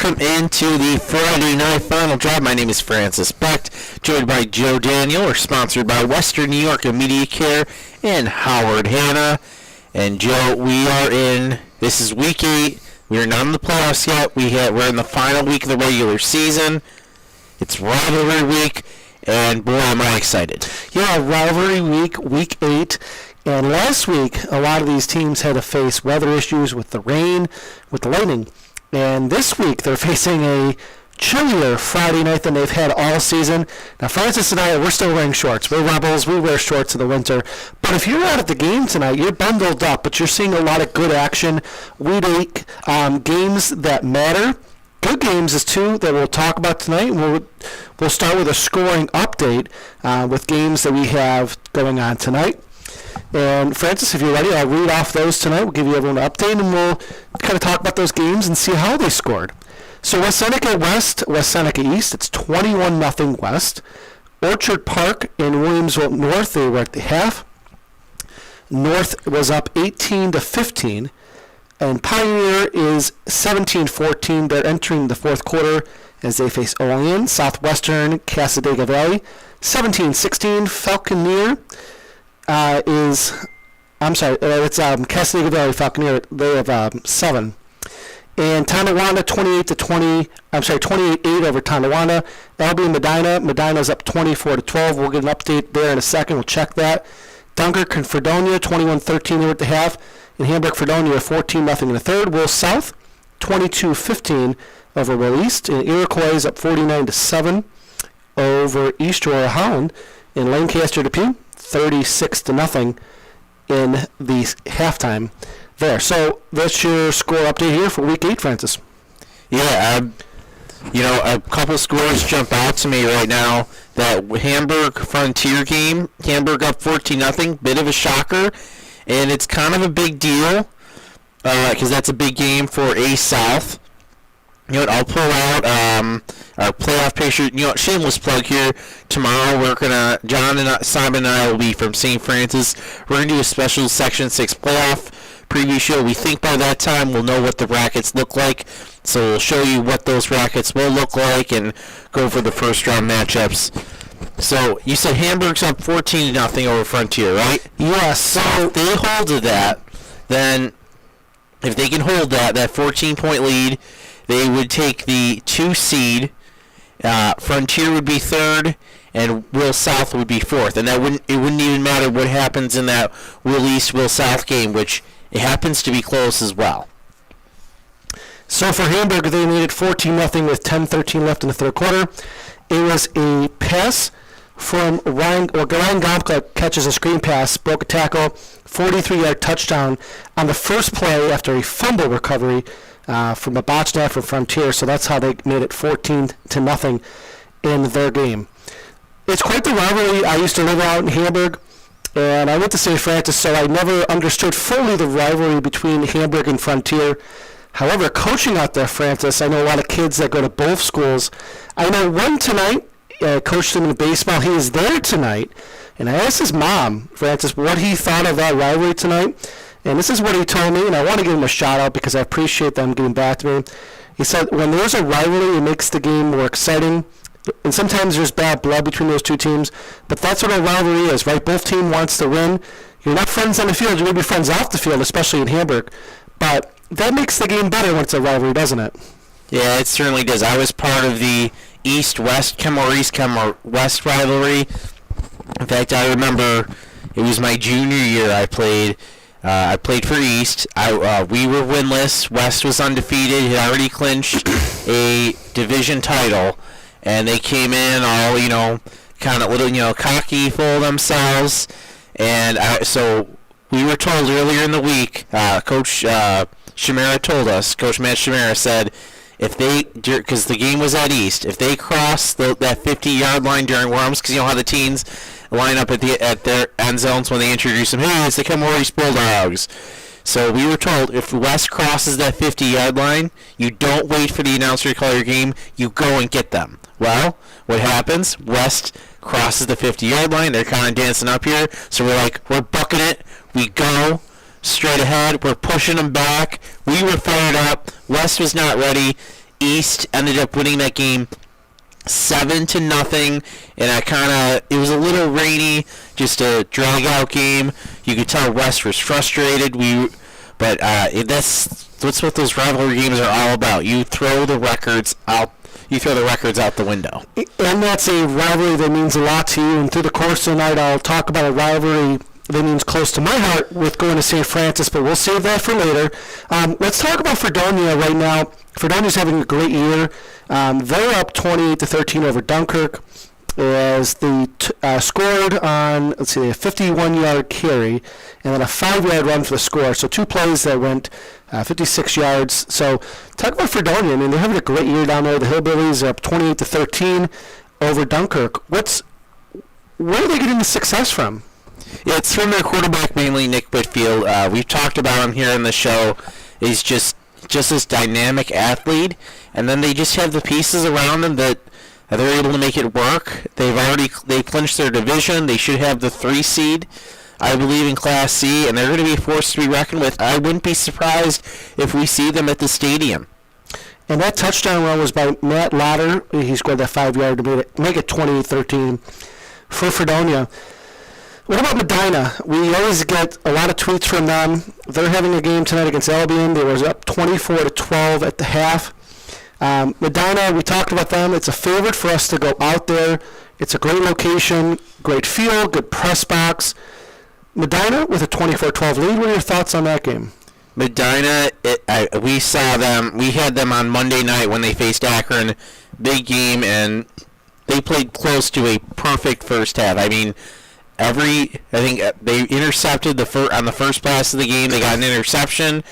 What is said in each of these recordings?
welcome into the Friday Night Final Drive. My name is Francis Becht, joined by Joe Daniel. We're sponsored by Western New York Immediate Care and Howard Hanna. And Joe, this is week 8. We are not in the playoffs yet. We're in the final week of the regular season. It's rivalry week, and boy, am I excited. Yeah, rivalry week, week 8. And last week, a lot of these teams had to face weather issues with the rain, with the lightning. And this week, they're facing a chillier Friday night than they've had all season. Now, Francis and I, we're still wearing shorts. We're rebels. We wear shorts in the winter. But if you're out at the game tonight, you're bundled up, but you're seeing a lot of good action. Week 8 games that matter. Good games is 2 that we'll talk about tonight. We'll start with a scoring update with games that we have going on tonight. And Francis, if you're ready, I'll read off those tonight. We'll give you everyone an update, and we'll kind of talk about those games and see how they scored. So West Seneca West, West Seneca East, it's 21-0 West. Orchard Park in Williamsville North, they were at the half. North was up 18-15. And Pioneer is 17-14. They're entering the fourth quarter as they face Olean. Southwestern Cassadaga Valley, 17-16. Falconeer it's Cassadaga Valley Falconeer. They have 7. And Tonawanda 28-8 over Tonawanda. Albion Medina's up 24-12. We'll get an update there in a second. We'll check that. Dunkirk and Fredonia 21-13 here at the half. In Hamburg, Fredonia 14-0 in the third. Will South 22-15 over Will East. And Iroquois up 49-7 over East Aurora Holland. In Lancaster Depew 36-0 in the halftime there. So that's your score update here for week 8, Francis. Yeah, a couple scores jump out to me right now. That Hamburg Frontier game, Hamburg up 14-0, bit of a shocker. And it's kind of a big deal because that's a big game for A South. You know what, I'll pull out our playoff picture. You know what, shameless plug here. Tomorrow John and Simon and I will be from St. Francis. We're going to do a special Section 6 playoff preview show. We think by that time we'll know what the brackets look like. So we'll show you what those brackets will look like and go for the first round matchups. So you said Hamburg's up 14-0 over Frontier, right? Yes. So if they hold to that, then if they can hold that 14-point lead, they would take the 2 seed. Frontier would be 3rd, and Will South would be 4th. And it wouldn't even matter what happens in that Will East Will South game, which it happens to be close as well. So for Hamburg, they made it 14-0 with 10:13 left in the third quarter. It was a pass from Ryan Gomka catches a screen pass, broke a tackle, 43-yard touchdown on the first play after a fumble recovery from a botch snap from Frontier. So that's how they made it 14-0 in their game. It's quite the rivalry. I used to live out in Hamburg, and I went to St. Francis, so I never understood fully the rivalry between Hamburg and Frontier. However, coaching out there, Francis, I know a lot of kids that go to both schools. I know one tonight, coached him in baseball. He is there tonight. And I asked his mom, Francis, what he thought of that rivalry tonight. And this is what he told me, and I want to give him a shout-out because I appreciate them getting back to me. He said, when there's a rivalry, it makes the game more exciting. And sometimes there's bad blood between those two teams. But that's what a rivalry is, right? Both team wants to win. You're not friends on the field. You're going to be friends off the field, especially in Hamburg. But that makes the game better when it's a rivalry, doesn't it? Yeah, it certainly does. I was part of the East-West, Kenmore East, Kenmore West rivalry. In fact, I remember it was my junior year I played for East. We were winless. West was undefeated. Had already clinched a division title. And they came in all, kind of little, cocky, full of themselves. And so we were told earlier in the week, Coach Shamara told us, Coach Matt Shamara said, because the game was at East, if they cross that 50-yard line during warm-ups, because you know how the teens line up at their end zones when they introduce them, hey, it's the Kenmore East Bulldogs. So we were told if West crosses that 50-yard line, you don't wait for the announcer to call your game, you go and get them. Well, what happens? West crosses the 50-yard line. They're kind of dancing up here. So we're like, we're bucking it. We go straight ahead. We're pushing them back. We were fired up. West was not ready. East ended up winning that game 7-0, and it was a little rainy, just a drag out game. You could tell West was frustrated. That's what those rivalry games are all about. You throw the records out. You throw the records out the window. And that's a rivalry that means a lot to you. And through the course of the night, I'll talk about a rivalry that means close to my heart with going to St. Francis, but we'll save that for later. Let's talk about Fredonia right now. Fredonia's having a great year. They're up 28-13 over Dunkirk as they scored on, a 51-yard carry and then a 5-yard run for the score. So 2 plays that went 56 yards. So talk about Fredonia. I mean, they're having a great year down there. The Hillbillies are up 28-13 over Dunkirk. Where are they getting the success from? Yeah, it's from their quarterback, mainly Nick Whitfield. We've talked about him here on the show. He's just this dynamic athlete, and then they just have the pieces around him that they're able to make it work. They clinched their division. They should have the 3 seed, I believe, in Class C, and they're going to be a force to be reckoned with. I wouldn't be surprised if we see them at the stadium. And that touchdown run was by Matt Lauder. He scored that 5-yard to make it 28-13 for Fredonia. What about Medina? We always get a lot of tweets from them. They're having a game tonight against Albion. They were up 24-12 at the half. Medina, we talked about them. It's a favorite for us to go out there. It's a great location, great field, good press box. Medina with a 24-12 lead. What are your thoughts on that game? Medina, we saw them. We had them on Monday night when they faced Akron. Big game, and they played close to a perfect first half. I mean, I think they intercepted on the first pass of the game. They got an interception,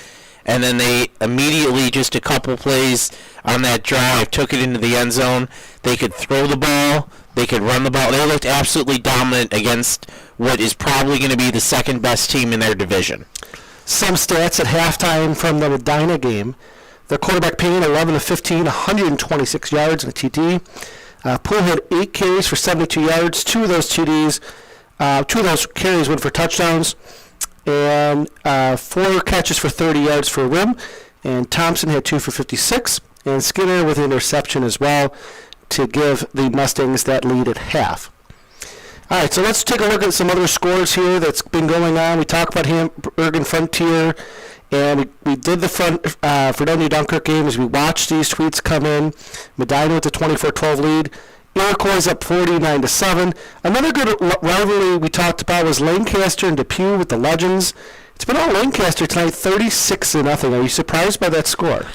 and then they immediately, just a couple plays on that drive, took it into the end zone. They could throw the ball. They could run the ball. They looked absolutely dominant against what is probably going to be the second best team in their division. Some stats at halftime from the Medina game. Their quarterback Payne, 11 of 15, 126 yards and a TD. Poole had 8 carries for 72 yards. 2 of those TDs. 2 of those carries went for touchdowns, and 4 catches for 30 yards for a rim. And Thompson had 2 for 56, and Skinner with an interception as well to give the Mustangs that lead at half. All right, so let's take a look at some other scores here that's been going on. We talked about Hamburg Frontier, and we did the Fredonia Dunkirk game as we watched these tweets come in. Medina with the 24-12 lead. Iroquois up 49-7. Another good rivalry we talked about was Lancaster and Depew with the Legends. It's been all Lancaster tonight, 36-0. Are you surprised by that score?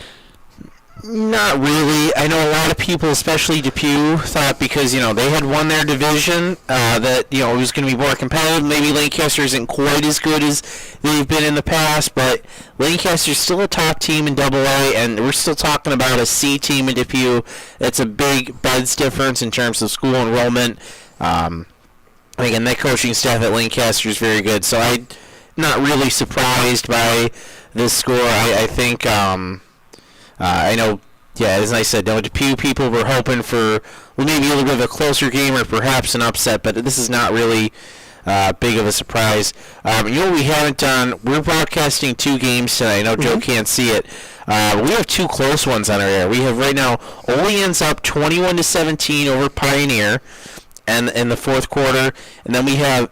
Not really. I know a lot of people, especially Depew, thought because they had won their division that it was going to be more competitive. Maybe Lancaster isn't quite as good as they've been in the past, but Lancaster's still a top team in AA, and we're still talking about a C team in Depew. That's a big beds difference in terms of school enrollment. Again, that coaching staff at Lancaster is very good, so I'm not really surprised by this score. I think. I know, as I said, Depew people were hoping for maybe a little bit of a closer game or perhaps an upset, but this is not really big of a surprise. What we haven't done, we're broadcasting 2 games tonight. I know Joe can't see it. We have 2 close ones on our air. We have right now Olean's up 21-17 over Pioneer and in the fourth quarter, and then we have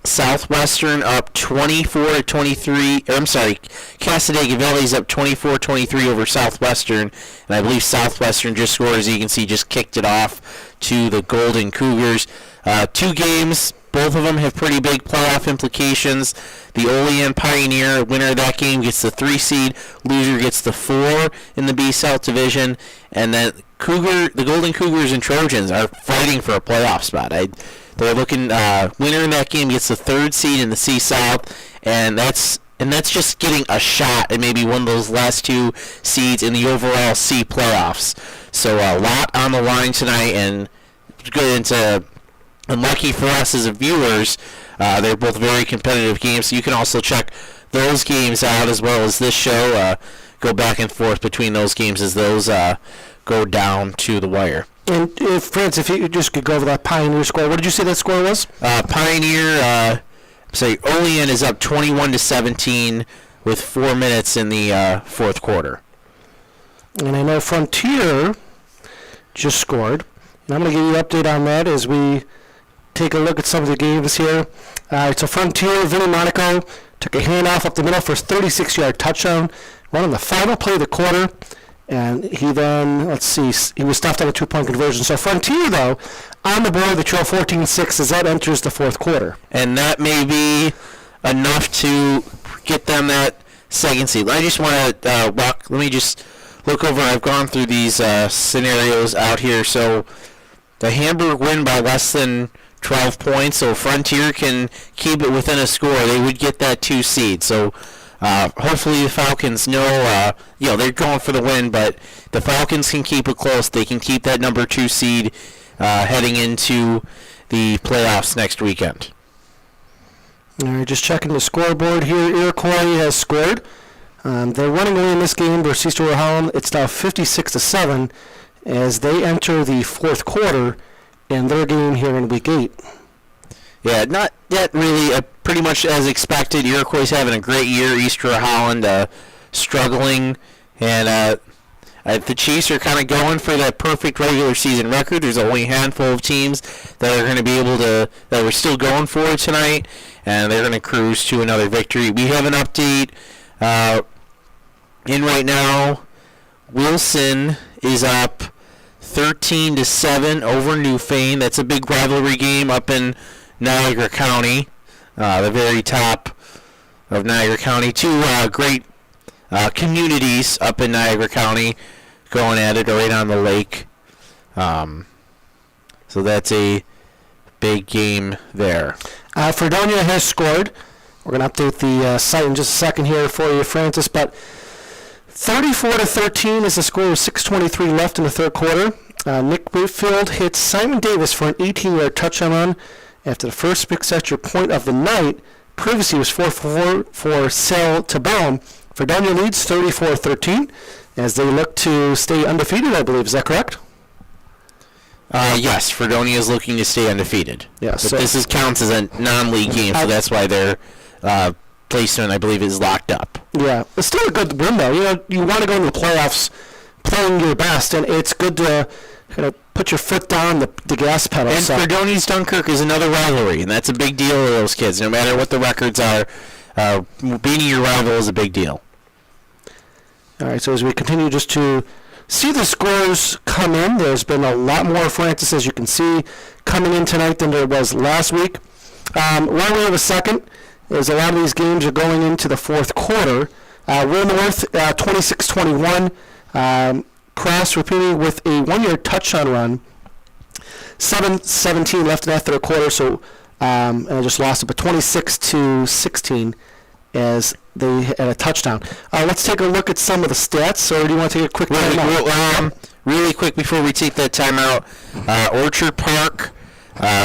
Southwestern up 24-23. Casadega Valley's up 24-23 over Southwestern, and I believe Southwestern just scored, as you can see, just kicked it off to the Golden Cougars. 2 games, both of them have pretty big playoff implications. The Olean Pioneer winner of that game gets the 3 seed, loser gets the 4 in the B South Division, and then the Golden Cougars and Trojans are fighting for a playoff spot. They're looking, winner in that game gets the 3rd seed in the C South, and that's just getting a shot at maybe one of those last 2 seeds in the overall C playoffs. So a lot on the line tonight, and lucky for us as viewers, they're both very competitive games. So you can also check those games out as well as this show. Go back and forth between those games as those go down to the wire. And Franz, if you just could go over that Pioneer score, what did you say that score was? Pioneer, Olean is up 21-17 with 4 minutes in the fourth quarter. And I know Frontier just scored. And I'm going to give you an update on that as we take a look at some of the games here. So Frontier, Vinny Monaco took a handoff up the middle for a 36-yard touchdown, run on the final play of the quarter. And he then, he was stuffed on a 2-point conversion. So Frontier, though, on the board, the trail 14-6 as that enters the fourth quarter. And that may be enough to get them that second seed. I just want to let me just look over. I've gone through these scenarios out here. So the Hamburg win by less than 12 points, so Frontier can keep it within a score. They would get that 2 seed. So hopefully the Falcons know, they're going for the win, but the Falcons can keep it close. They can keep that number 2 seed heading into the playoffs next weekend. All right, just checking the scoreboard here. Iroquois has scored. They're running away in this game versus East Holland. It's now 56-7 as they enter the fourth quarter in their game here in Week 8. Yeah, not yet really pretty much as expected. Iroquois having a great year. East Holland struggling. And the Chiefs are kind of going for that perfect regular season record. There's only a handful of teams that are going to be able to, that we're still going for tonight, and they're going to cruise to another victory. We have an update in right now. Wilson is up 13-7 over Newfane. That's a big rivalry game up in Niagara County, the very top of Niagara County. Two great communities up in Niagara County going at it right on the lake. So that's a big game there. Fredonia has scored. We're going to update the site in just a second here for you, Francis, but 34-13 is the score with 6:23 left in the third quarter. Nick Whitfield hits Simon Davis for an 18-yard touchdown run after the first big extra point of the night. Previously was 4-4 for Sal Tabone. Fredonia leads 34-13 as they look to stay undefeated, I believe. Is that correct? Yes, Fredonia is looking to stay undefeated. Yeah, but so this counts as a non-league game, so that's why their placement, I believe, is locked up. Yeah, it's still a good win, though. You want to go into the playoffs playing your best, and it's good to kind of put your foot down the gas pedal. And Fredonia's Dunkirk is another rivalry, and that's a big deal to those kids. No matter what the records are, beating your rival is a big deal. All right, so as we continue just to see the scores come in, there's been a lot more, Francis, as you can see, coming in tonight than there was last week. While we have a second, as a lot of these games are going into the fourth quarter. Will North 26-21. Cross repeating with a 1-yard touchdown run. 7:17 left in that third quarter, so and I just lost it, but 26-16 as they had a touchdown. Let's take a look at some of the stats. Or do you want to take a quick timeout? Really quick before we take that timeout, Orchard Park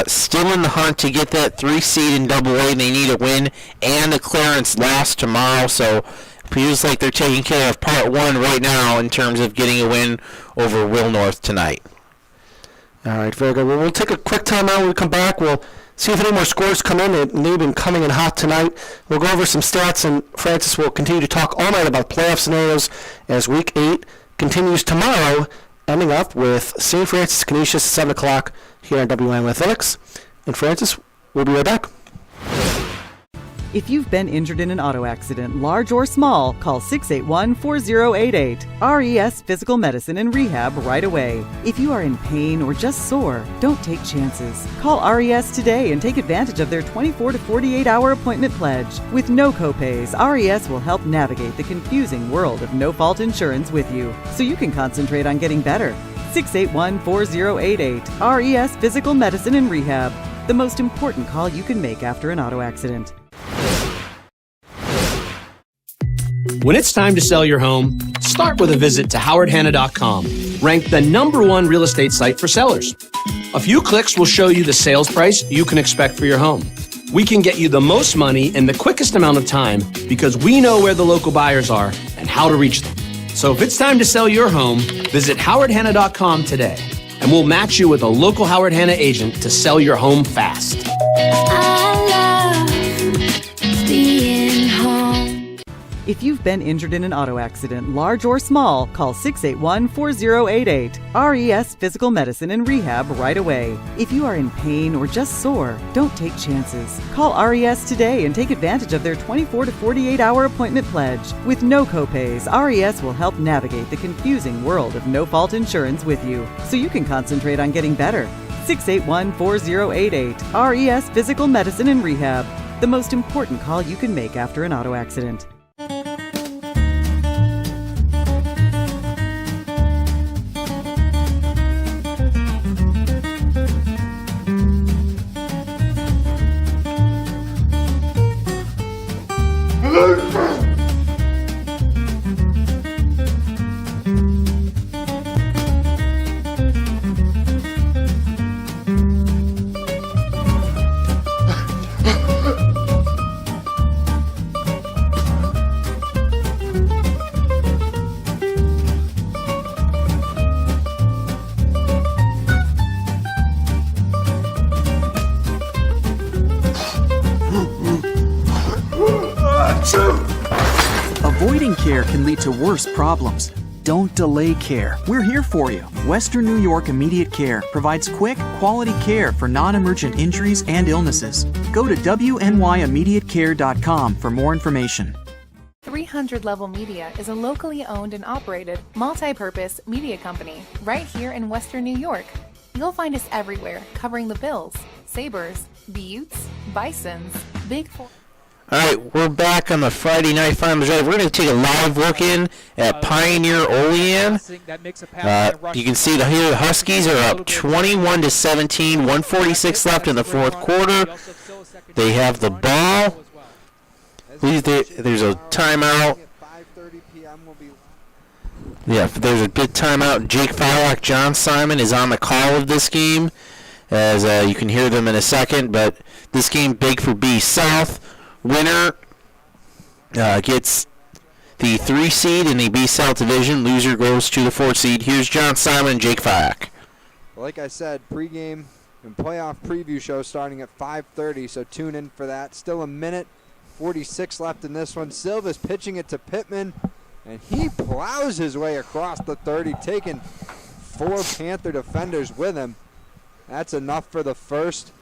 still in the hunt to get that 3 seed in Double-A. They need a win and a clearance loss tomorrow, so it feels like they're taking care of part 1 right now in terms of getting a win over Will North tonight. All right, very good. Well, we'll take a quick timeout. When we come back, we'll see if any more scores come in. They've been coming in hot tonight. We'll go over some stats, and Francis will continue to talk all night about playoff scenarios as Week 8 continues tomorrow, ending up with St. Francis Canisius at 7 o'clock here on WM Athletics. And Francis, we'll be right back. If you've been injured in an auto accident, large or small, call 681-4088. RES Physical Medicine and Rehab right away. If you are in pain or just sore, don't take chances. Call RES today and take advantage of their 24 to 48-hour appointment pledge. With no copays, RES will help navigate the confusing world of no-fault insurance with you, so you can concentrate on getting better. 681-4088. RES Physical Medicine and Rehab. The most important call you can make after an auto accident. When it's time to sell your home, start with a visit to howardhanna.com, ranked the #1 real estate site for sellers. A few clicks will show you the sales price you can expect for your home. We can get you the most money in the quickest amount of time because we know where the local buyers are and how to reach them. So if it's time to sell your home, visit howardhanna.com today, and we'll match you with a local Howard Hanna agent to sell your home fast. If If you've been injured in an auto accident, large or small, call 681-4088. RES Physical Medicine and Rehab right away. If you are in pain or just sore, don't take chances. Call RES today and take advantage of their 24 to 48-hour appointment pledge. With no copays, RES will help navigate the confusing world of no-fault insurance with you, so you can concentrate on getting better. 681-4088. RES Physical Medicine and Rehab. The most important call you can make after an auto accident. Avoiding care can lead to worse problems. Don't delay care. We're here for you. Western New York Immediate Care provides quick, quality care for non-emergent injuries and illnesses. Go to wnyimmediatecare.com for more information. 300 Level Media is a locally owned and operated, multi-purpose media company right here in Western New York. You'll find us everywhere, covering the Bills, Sabres, Buttes, Bisons, Big Four. All right, we're back on the Friday Night Finals Drive. We're going to take a live look in at Pioneer Olean. You can see here the Huskies are up 21-17, 146 left in the fourth quarter. They have the ball. There's a timeout. Yeah, there's a good timeout. Jake Fowlock, John Simon is on the call of this game, as you can hear them in a second. But this game big for B South. Winner gets the 3 seed in the B South Division. Loser goes to the 4 seed. Here's John Simon and Jake Fowlock. Like I said, pregame and playoff preview show starting at 5:30, so tune in for that. Still a minute 46 left in this one. Silva's pitching it to Pittman, and he plows his way across the 30, taking 4 Panther defenders with him. That's enough for the first.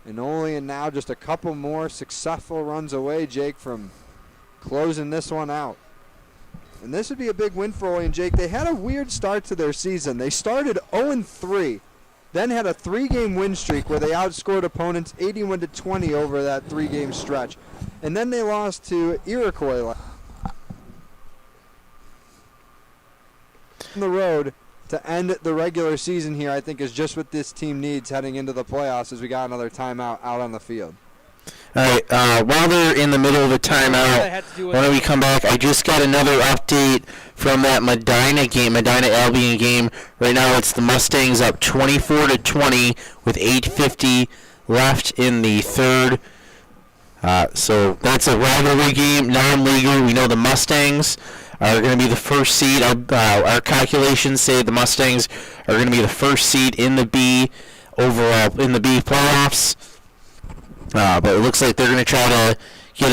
And Olean now just a couple more successful runs away, Jake, from closing this one out. And this would be a big win for Olean, Jake. They had a weird start to their season. They started 0-3, then had a 3-game win streak where they outscored opponents 81-20 over that 3-game stretch. And then they lost to Iroquois on the road to end the regular season here. I think is just what this team needs heading into the playoffs, as we got another timeout out on the field. All right, while they're in the middle of the timeout, why don't we come back? I just got another update from that Medina Albion game. Right now it's the Mustangs up 24-20 with 8:50 left in the third. So that's a rivalry game, non-league. We know the Mustangs are going to be the first seed. Our calculations say the Mustangs are going to be the first seed in the B overall in the B playoffs. But it looks like they're going to try to get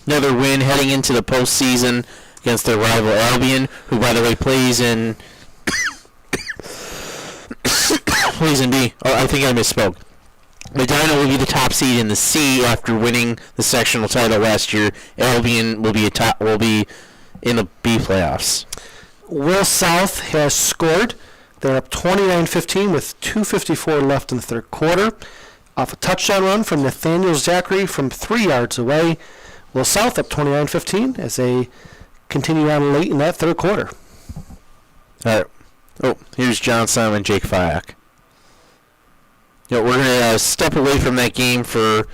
another win heading into the postseason against their rival Albion, who, by the way, plays in B. Oh, I think I misspoke. Medina will be the top seed in the C after winning the sectional title last year. Albion will be in the B playoffs. Will South has scored. They're up 29-15 with 2:54 left in the third quarter. Off a touchdown run from Nathaniel Zachary from 3 yards away. Will South up 29-15 as they continue on late in that third quarter. All right. Oh, here's John Simon, Jake Fyack. We're going to step away from that game for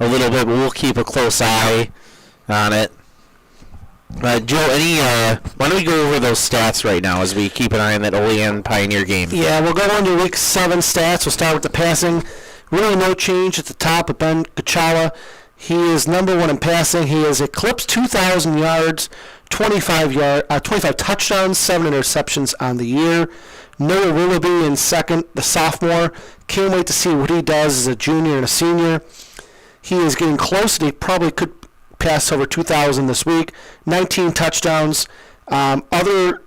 a little bit, but we'll keep a close eye on it. Joe, why don't we go over those stats right now as we keep an eye on that Olean Pioneer game? Yeah, we'll go into Week 7 stats. We'll start with the passing. Really no change at the top of Ben Kachala. He is number 1 in passing. He has eclipsed 2,000 yards, 25 touchdowns, 7 interceptions on the year. Noah Willoughby in second, the sophomore. Can't wait to see what he does as a junior and a senior. He is getting close, and he probably could passed over 2,000 this week, 19 touchdowns. Other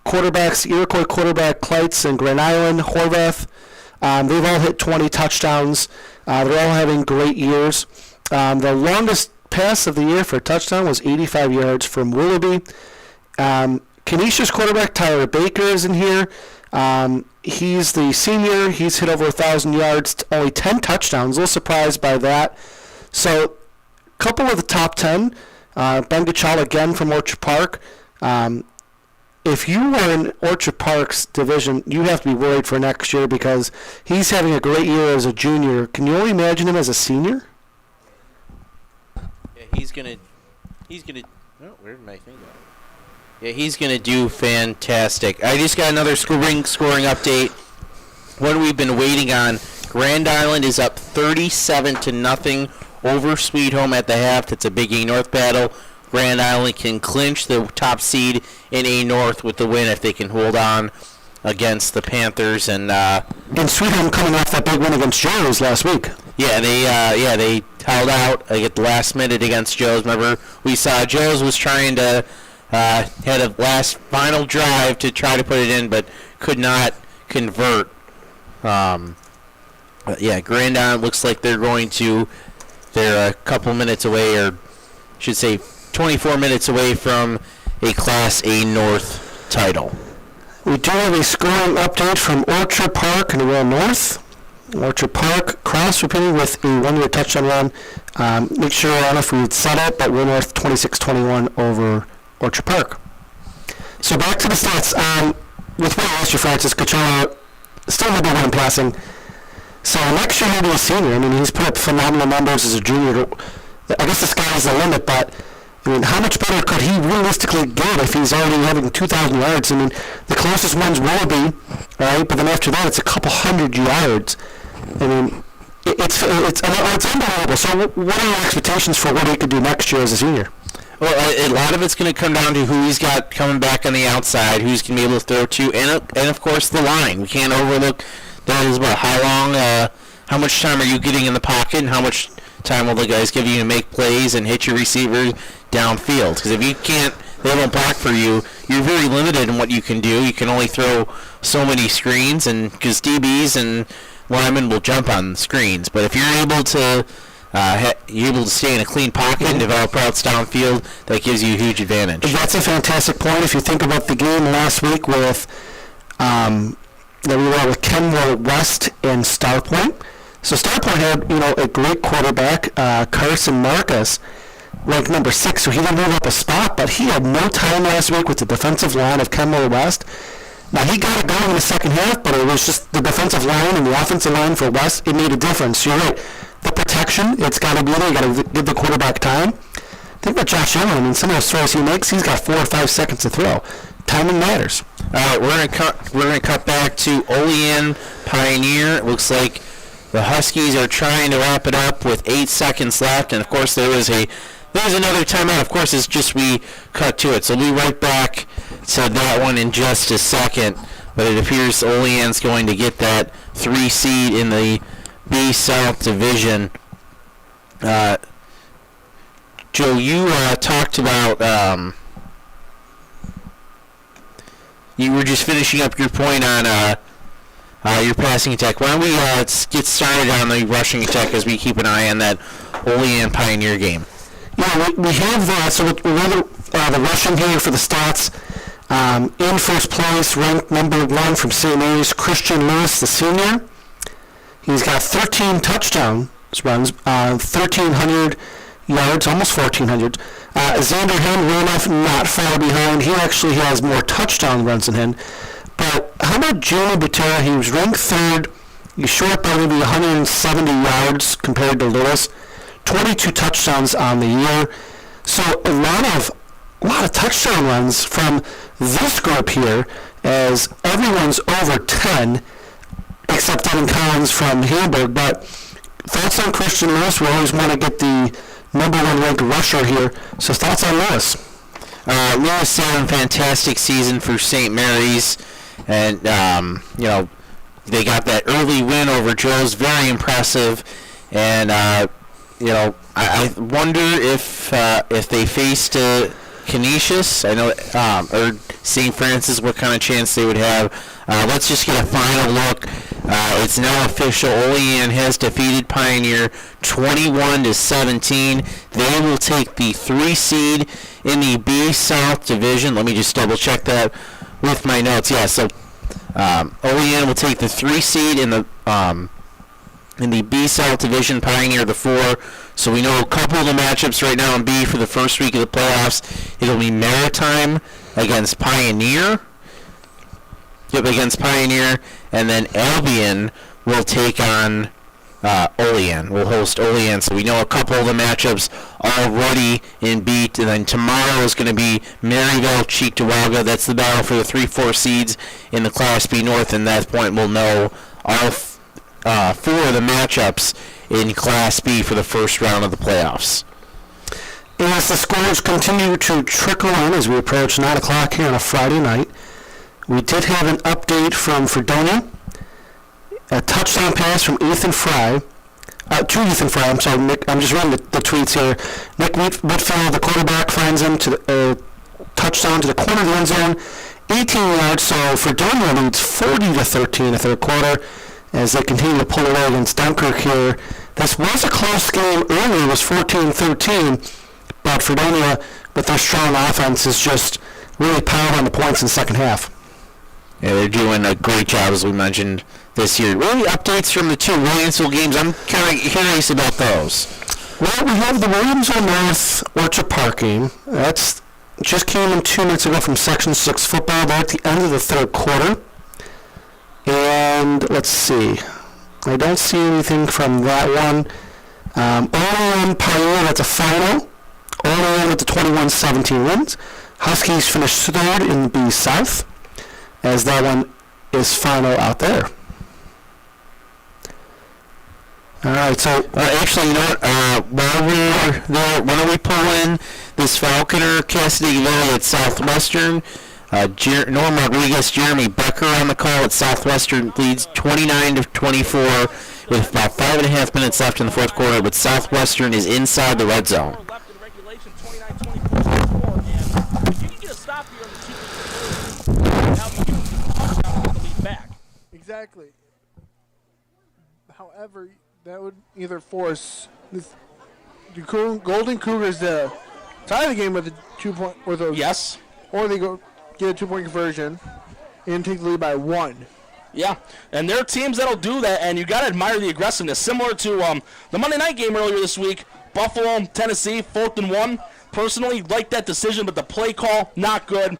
quarterbacks, Iroquois quarterback Kleitz and Grand Island, Horvath, they've all hit 20 touchdowns. They're all having great years. The longest pass of the year for a touchdown was 85 yards from Willoughby. Canisius quarterback Tyler Baker is in here. He's the senior. He's hit over 1,000 yards, only 10 touchdowns. A little surprised by that. So, a couple of the top 10. Ben Gachal again from Orchard Park. If you were in Orchard Park's division, you have to be worried for next year because he's having a great year as a junior. Can you only imagine him as a senior? Yeah, he's gonna. Oh, where did my thing go? Yeah, he's gonna do fantastic. I just got another scoring update. What we've been waiting on. Grand Island is up 37-0 over Sweet Home at the half. It's a Big A North battle. Grand Island can clinch the top seed in A North with the win if they can hold on against the Panthers. And Sweet Home coming off that big win against Joe's last week. Yeah, they held out at the last minute against Joe's. Remember, we saw Joe's was trying to had a last final drive to try to put it in, but could not convert. Grand Island looks like they're a couple minutes away, or should say 24 minutes away from a Class A North title. We do have a scoring update from Orchard Park and Royal North. Orchard Park cross-repeating with a one-year touchdown run. Make sure, I don't know if we said it, but Royal North 26-21 over Orchard Park. So back to the stats. With what I asked you, Francis, Kachara still number one in passing. So next year he'll be a senior. I mean, he's put up phenomenal numbers as a junior. I guess the sky's the limit, but I mean, how much better could he realistically get if he's already having 2,000 yards? I mean, the closest one's Willoughby, right? But then after that, it's a couple hundred yards. I mean, it's unbelievable. So what are your expectations for what he could do next year as a senior? Well, a lot of it's going to come down to who he's got coming back on the outside, who's going to be able to throw to, and of course the line. We can't overlook that as well. How much time are you getting in the pocket, and how much time will the guys give you to make plays and hit your receivers downfield? Because if they don't block for you, you're very limited in what you can do. You can only throw so many screens, and because DBs and linemen will jump on screens. But if you're able to stay in a clean pocket and develop routes downfield, that gives you a huge advantage. That's a fantastic point. If you think about the game last week that we were with Kenmore West and Starpoint. So Starpoint had, a great quarterback, Carson Marcus, ranked number 6, so he didn't move up a spot, but he had no time last week with the defensive line of Kenmore West. Now, he got it going in the second half, but it was just the defensive line and the offensive line for West. It made a difference. You're right. The protection, it's got to be there. You got to give the quarterback time. Think about Josh Allen. I mean, some of those throws he makes, he's got 4 or 5 seconds to throw. Timing matters. All right, we're gonna cut back to Olean Pioneer. It looks like the Huskies are trying to wrap it up with 8 seconds left, and of course there was another timeout. Of course, it's just we cut to it. So we'll be right back to that one in just a second. But it appears Olean's going to get that 3 seed in the B South Division. Joe, you talked about you were just finishing up your point on your passing attack. Why don't we get started on the rushing attack as we keep an eye on that Olean Pioneer game? Yeah, we have that. So we have the rushing here for the stats. In first place, ranked number 1 from St. Mary's, Christian Lewis, the senior. He's got 13 touchdowns runs, 1,300 yards, almost 1,400. Xander Hen ran off not far behind. He actually has more touchdown runs than him. But how about Jamie Butera? He was ranked 3rd. He's short by maybe 170 yards compared to Lewis. 22 touchdowns on the year. So a lot of touchdown runs from this group here, as everyone's over 10, except Devin Collins from Hamburg. But thoughts on Christian Lewis? We always want to get the number 1 ranked rusher here. So thoughts on Lewis? Lewis had a fantastic season for St. Mary's, and they got that early win over Joe's, very impressive. And I wonder if they faced Canisius, I know, or St. Francis, what kind of chance they would have. Let's just get a final look. It's now official. Olean has defeated Pioneer 21-17. They will take the 3 seed in the B South Division. Let me just double check that with my notes. Yeah, so Olean will take the 3 seed in the B South Division, Pioneer the 4. So we know a couple of the matchups right now in B for the first week of the playoffs. It'll be Maritime against Pioneer. Against Pioneer. And then Albion will take on Olean. We'll host Olean. So we know a couple of the matchups already in B. And then tomorrow is going to be Maryville, Cheektowaga. That's the battle for the 3-4 seeds in the Class B North. And at that point we'll know all 4 of the matchups in Class B for the first round of the playoffs. As the scores continue to trickle in as we approach 9 o'clock here on a Friday night, we did have an update from Fredonia. A touchdown pass from Ethan Fry. To Ethan Fry, I'm sorry, Nick, I'm just reading the tweets here. Nick Whitfield, the quarterback, finds him to the touchdown to the corner of the end zone, 18 yards. So Fredonia leads 40-13 in the third quarter as they continue to pull away against Dunkirk here. This was a close game earlier. It was 14-13, but Fredonia, with their strong offense, is just really piled on the points in the second half. Yeah, they're doing a great job, as we mentioned, this year. Really, updates from the 2 Williamsville games? I'm kind of curious about those. Well, we have the Williamsville North Orchard Park game. That's just came in 2 minutes ago from Section 6 football. They're at the end of the third quarter. And let's see. I don't see anything from that one. Olean Pioneer, that's a final. Olean with the 21-17 wins. Huskies finished 3rd in the B South, as that one is final out there. All right, so actually, you know what? While we're there, why don't we pull in this Falconer Cassidy Lily at Southwestern? Norm Rodriguez, Jeremy Becker on the call at Southwestern leads 29-24 with about 5.5 minutes left in the fourth quarter, but Southwestern is inside the red zone. Exactly. However, that would either force the Golden Cougars to tie the game with a 2-point, yes, or they go get a 2-point conversion and take the lead by 1. Yeah, and there are teams that'll do that, and you got to admire the aggressiveness. Similar to the Monday night game earlier this week, Buffalo, Tennessee, 4th and 1. Personally, like that decision, but the play call, not good.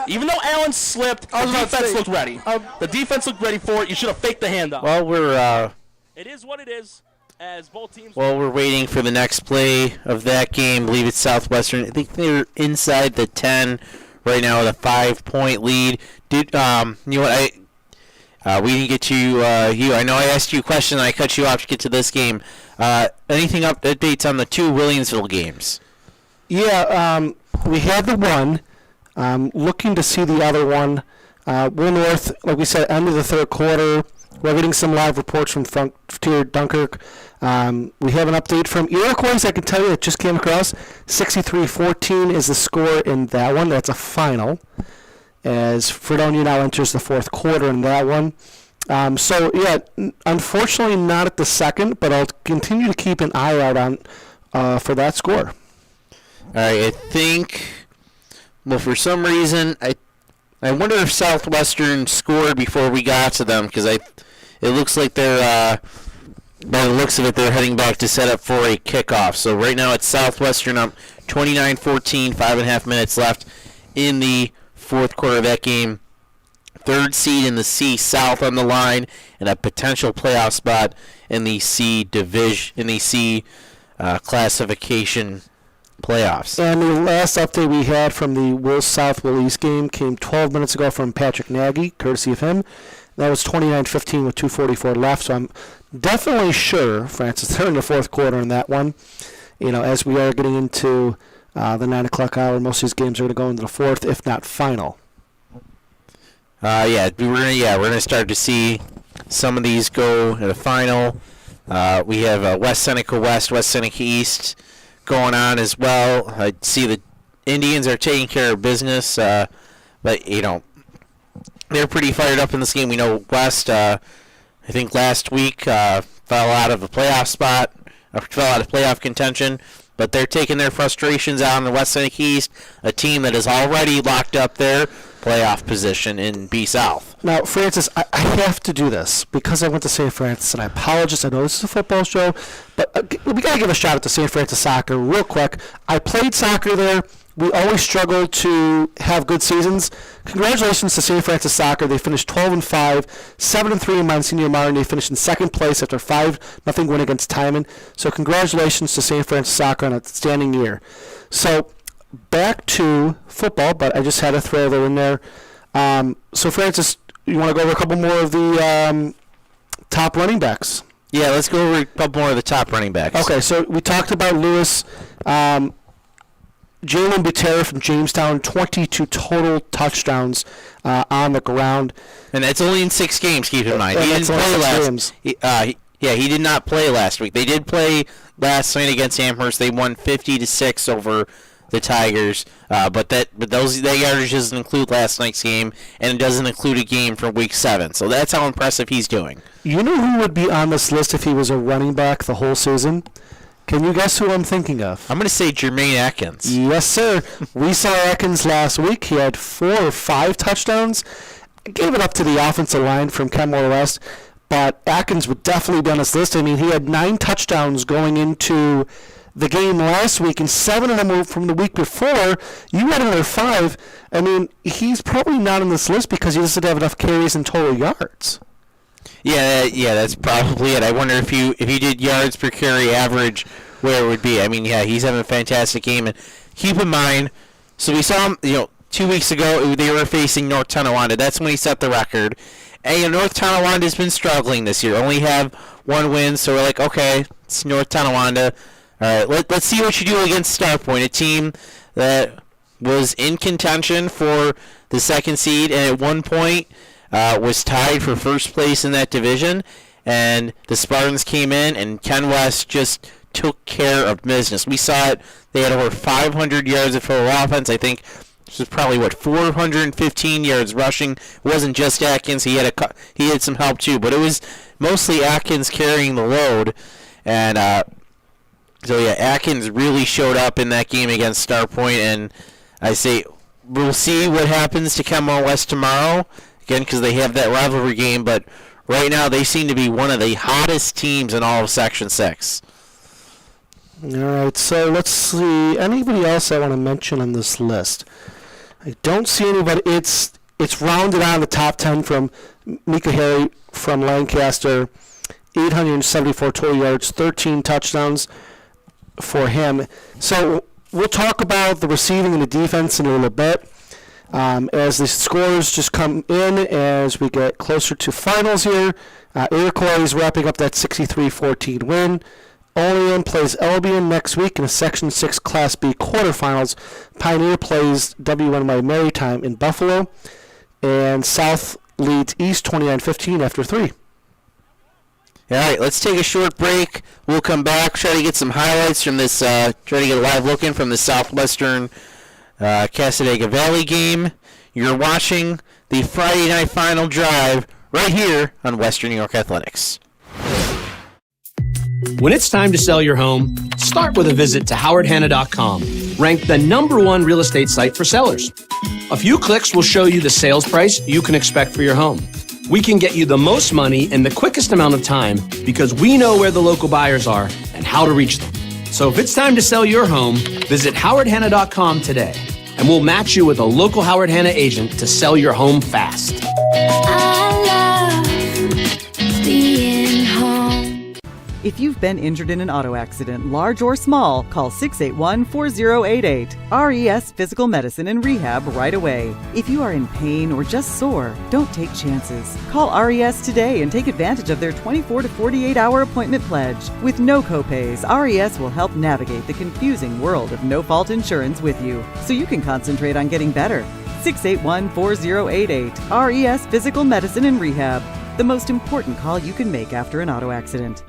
Even though Allen slipped, the defense looked ready. The defense looked ready for it. You should have faked the handoff. Well, it is what it is, as both teams. Well, we're waiting for the next play of that game. I believe it's Southwestern. I think they're inside the 10 right now with a 5-point lead. You know what? We didn't get to you. I know I asked you a question and I cut you off to get to this game. Anything updates on the 2 Williamsville games? Yeah, we had the one. Looking to see the other one. Will North, like we said, end of the third quarter. We're getting some live reports from Frontier Dunkirk. We have an update from Iroquois. I can tell you it just came across. 63-14 is the score in that one. That's a final, as Fredonia now enters the fourth quarter in that one. So, yeah, unfortunately not at the second, but I'll continue to keep an eye out on for that score. All right, I think, well, for some reason, I wonder if Southwestern scored before we got to them, because it looks like they're, by the looks of it, they're heading back to set up for a kickoff. So right now it's Southwestern up 29-14, 5.5 minutes left in the fourth quarter of that game. 3rd seed in the C South on the line, and a potential playoff spot in the C division, in the C classification playoffs. And the last update we had from the Will South Will East game came 12 minutes ago from Patrick Nagy, courtesy of him. That was 29-15 with 2:44 left. So I'm definitely sure, Francis, they're in the fourth quarter in that one. You know, as we are getting into the 9 o'clock hour, most of these games are going to go into the fourth, if not final. We're gonna start to see some of these go to the final. We have West Seneca West, West Seneca East going on as well. I see the Indians are taking care of business, but, you know, they're pretty fired up in this game. We know West, I think last week, fell out of a playoff spot, or fell out of playoff contention, but they're taking their frustrations out on the West Seneca East, a team that is already locked up their playoff position in B South. Now, Francis, I have to do this because I went to St. Francis, and I apologize. I know this is a football show, but we got to give a shout out to St. Francis soccer real quick. I played soccer there. We always struggle to have good seasons. Congratulations to St. Francis Soccer. They finished 12-5, 7-3 in Monsignor Martin. They finished in second place after 5-0 win against Timon. So congratulations to St. Francis Soccer on an outstanding year. So back to football, but I just had to throw that in there. So Francis, you want to go over a couple more of the top running backs? Yeah, let's go over a couple more of the top running backs. Okay, so we talked about Lewis. Jalen Butera from Jamestown, 22 total touchdowns on the ground. And that's only in 6 games, keep in mind. He didn't play last he did not play last week. They did play last night against Amherst. They won 50-6 over the Tigers. But that yardage doesn't include last night's game, and it doesn't include a game from week 7. So that's how impressive he's doing. You know who would be on this list if he was a running back the whole season? Can you guess who I'm thinking of? I'm going to say Jermaine Atkins. Yes, sir. We saw Atkins last week. He had 4 or 5 touchdowns. I gave it up to the offensive line from Kenmore West, but Atkins would definitely be on this list. I mean, he had 9 touchdowns going into the game last week, and 7 of them from the week before. You had another 5. I mean, he's probably not on this list because he doesn't have enough carries and total yards. Yeah, that's probably it. I wonder if you did yards per carry average, where it would be. I mean, yeah, he's having a fantastic game. And keep in mind, so we saw him, 2 weeks ago, they were facing North Tonawanda. That's when he set the record. And North Tonawanda has been struggling this year. Only have 1 win, so we're like, okay, it's North Tonawanda. All right, let's see what you do against Star Point, a team that was in contention for the 2nd seed, and at one point was tied for first place in that division, and the Spartans came in, and Ken West just took care of business. We saw it. They had over 500 yards of total offense. I think this was probably 415 yards rushing. It wasn't just Atkins. He had some help too, but it was mostly Atkins carrying the load. And so yeah, Atkins really showed up in that game against Star Point, and I say we'll see what happens to Kenmore West tomorrow. Again, because they have that rivalry game, but right now they seem to be one of the hottest teams in all of Section 6. All right, so let's see. Anybody else I want to mention on this list? I don't see anybody. It's rounded on the top 10 from Mika Harry from Lancaster, 874 total yards, 13 touchdowns for him. So we'll talk about the receiving and the defense in a little bit. As the scores just come in as we get closer to finals here, Iroquois is wrapping up that 63-14 win. Olean plays Albion next week in a Section 6 Class B quarterfinals. Pioneer plays WNY Maritime in Buffalo. And South leads East 29-15 after 3. All right, let's take a short break. We'll come back, try to get some highlights from this, try to get a live look in from the Southwestern Cassadaga Valley game. You're watching the Friday Night Final Drive right here on Western New York Athletics. When it's time to sell your home, start with a visit to howardhanna.com, ranked the #1 real estate site for sellers. A few clicks will show you the sales price you can expect for your home. We can get you the most money in the quickest amount of time because we know where the local buyers are and how to reach them. So if it's time to sell your home, visit howardhanna.com today, and we'll match you with a local Howard Hanna agent to sell your home fast. I love being home. If you've been injured in an auto accident, large or small, call 681-4088. RES Physical Medicine and Rehab right away. If you are in pain or just sore, don't take chances. Call RES today and take advantage of their 24 to 48-hour appointment pledge. With no copays, RES will help navigate the confusing world of no-fault insurance with you, so you can concentrate on getting better. 681-4088. RES Physical Medicine and Rehab. The most important call you can make after an auto accident.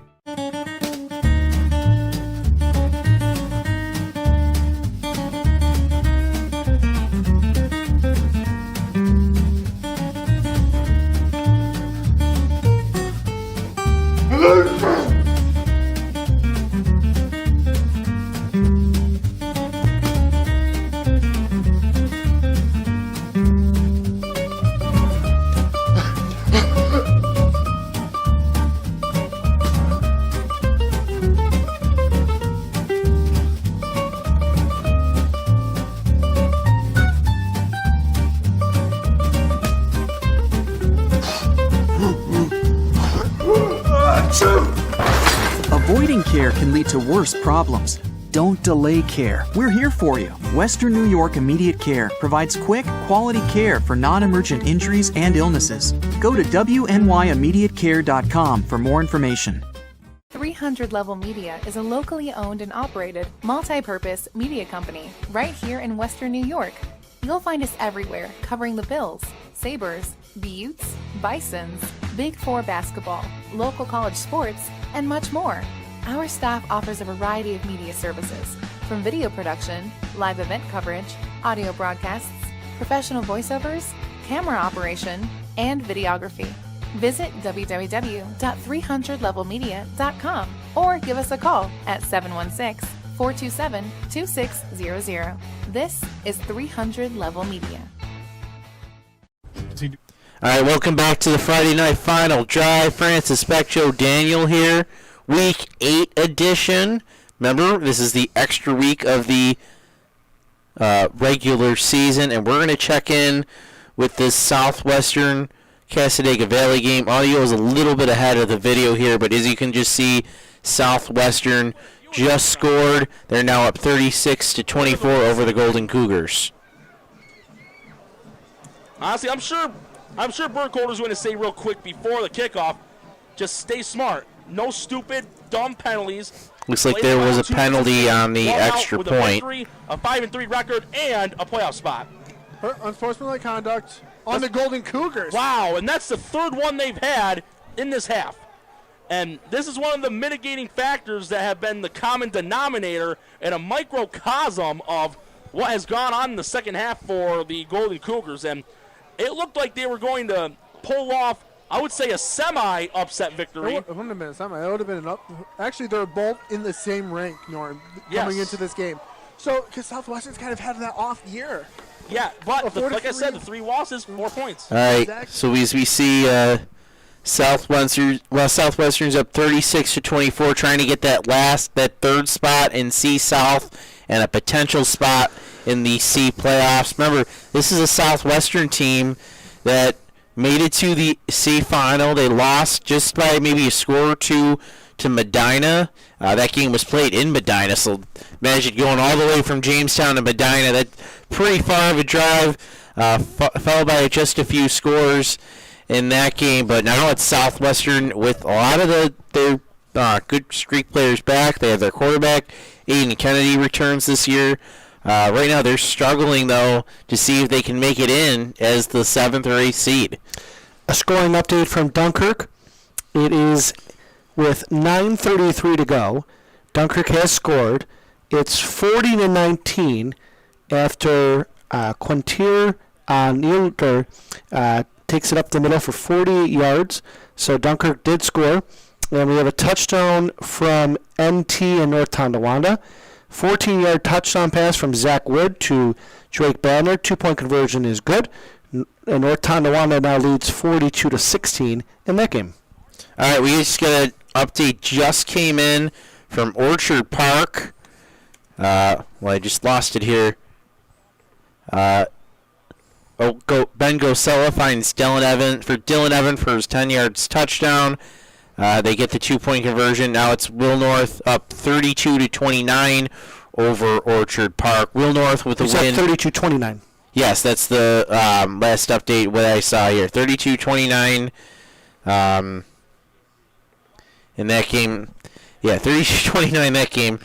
Delaying care can lead to worse problems. Don't delay care. We're here for you. Western New York Immediate Care provides quick, quality care for non-emergent injuries and illnesses. Go to wnyImmediatecare.com for more information. 300 Level Media is a locally owned and operated, multi-purpose media company right here in Western New York. You'll find us everywhere, covering the Bills, Sabres, Buttes, Bisons, Big Four basketball, local college sports, and much more. Our staff offers a variety of media services, from video production, live event coverage, audio broadcasts, professional voiceovers, camera operation, and videography. Visit www.300levelmedia.com or give us a call at 716-427-2600. This is 300 Level Media. All right, welcome back to the Friday Night Final Drive. Francis Specchio, Daniel here. Week 8 edition. Remember, this is the extra week of the regular season, and we're going to check in with this Southwestern Cassadaga Valley game. Audio is a little bit ahead of the video here, but as you can just see, Southwestern just scored. They're now up 36-24 over the Golden Cougars. Honestly, I'm sure Burkholder's going to say real quick before the kickoff, just stay smart. No stupid, dumb penalties. Looks like there was a penalty on the extra point. A 5-3 record and a playoff spot. Unsportsmanlike conduct on the Golden Cougars. Wow, and that's the third one they've had in this half. And this is one of the mitigating factors that have been the common denominator and a microcosm of what has gone on in the second half for the Golden Cougars. And it looked like they were going to pull off, I would say, a semi-upset victory. It wouldn't have been a semi. It would have been an up. Actually, they're both in the same rank, Norm, coming into this game. So, because Southwestern's kind of had that off year. Yeah, but like I said, the 3 losses, 4 points. All right, exactly. So as we see Southwestern's up 36-24, trying to get that third spot in C South and a potential spot in the C playoffs. Remember, this is a Southwestern team that made it to the C final. They lost just by maybe a score or two to Medina. That game was played in Medina, so imagine going all the way from Jamestown to Medina. That's pretty far of a drive. Fell by just a few scores in that game, but now it's Southwestern with a lot of their good streak players back. They have their quarterback, Aiden Kennedy, returns this year. Right now they're struggling, though, to see if they can make it in as the 7th or 8th seed. A scoring update from Dunkirk. It is with 9:33 to go. Dunkirk has scored. It's 40-19 after Quintier Nielder takes it up the middle for 48 yards. So Dunkirk did score. And we have a touchdown from NT in North Tonawanda. 14-yard touchdown pass from Zach Wood to Drake Banner. 2-point conversion is good. And North Tonawanda now leads 42-16 in that game. All right, we just got an update. Just came in from Orchard Park. I just lost it here. Ben Gosella finds Dylan Evan for his 10 yards touchdown. They get the 2-point conversion. Now it's Will North up 32-29 over Orchard Park. Will North with the win. 32-29. Yes, that's the last update what I saw here. 32-29 in that game. Yeah, 32-29 in that game.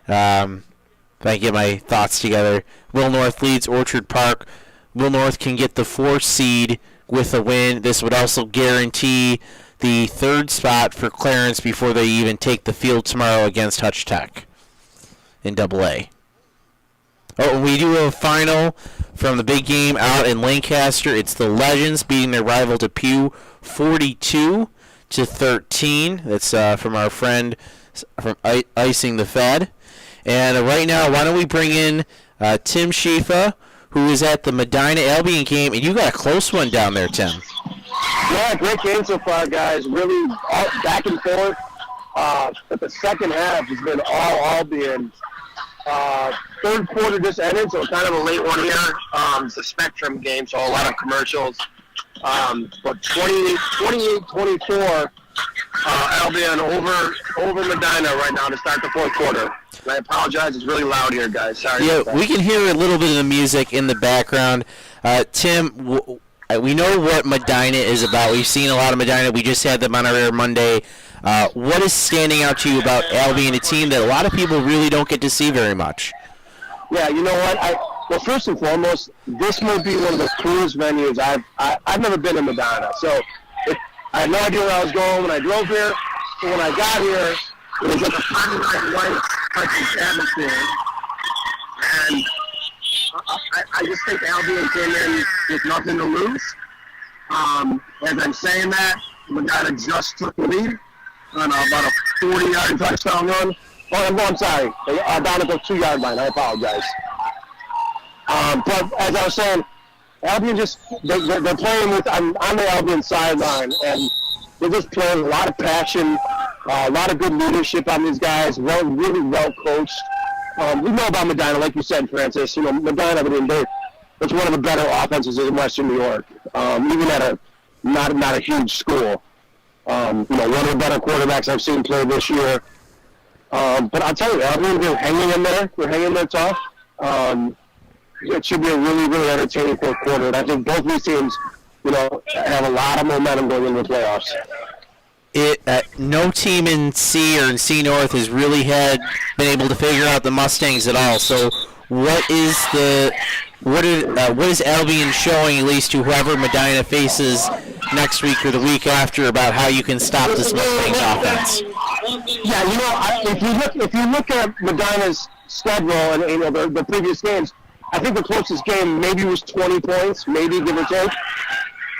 If I get my thoughts together. Will North leads Orchard Park. Will North can get the 4th seed with a win. This would also guarantee the 3rd spot for Clarence before they even take the field tomorrow against Hutch Tech in AA. Oh, we do have a final from the big game out in Lancaster. It's the Legends beating their rival Depew 42-13. That's from our friend from Icing the Fed. And right now, why don't we bring in Tim Schieffa, who is at the Medina Albion game, and you got a close one down there, Tim. Yeah, great game so far, guys. Really back and forth. But the second half has been all Albion. Third quarter just ended, so kind of a late one here. It's a Spectrum game, so a lot of commercials. But 28-24, Albion over Medina right now to start the fourth quarter. And I apologize, it's really loud here, guys. Sorry. Yeah, about that. we can hear a little bit of the music in the background. Tim, we know what Medina is about. We've seen a lot of Medina. We just had them on our air Monday. What is standing out to you about Albion, a team that a lot of people really don't get to see very much? Yeah, you know what? Well, first and foremost, this might be one of the coolest venues I've never been in Medina. So I had no idea where I was going when I drove here. So when I got here, it was like a Friday Night Lights type of atmosphere. And I just think Albion came in with nothing to lose. As I'm saying that, Medina just took the lead on about a 40-yard touchdown run. Oh, I'm sorry. Down at the 2-yard line. I apologize. But as I was saying, Albion they're playing with, I'm on the Albion sideline, and they're just playing a lot of passion, a lot of good leadership on these guys, really well coached. We know about Medina, like you said, Francis. You know, Medina, it's one of the better offenses in Western New York, even at a not a huge school. One of the better quarterbacks I've seen play this year. But I'll tell you, Albion, they're hanging in there. They're hanging in there tough. It should be a really, really entertaining fourth quarter. And I think both these teams, have a lot of momentum going into the playoffs. No team in C or in C North has really been able to figure out the Mustangs at all. So what is Albion showing, at least to whoever Medina faces next week or the week after, about how you can stop this Mustangs offense? Yeah, if you look at Medina's schedule and the previous games, I think the closest game maybe was 20 points, maybe give or take.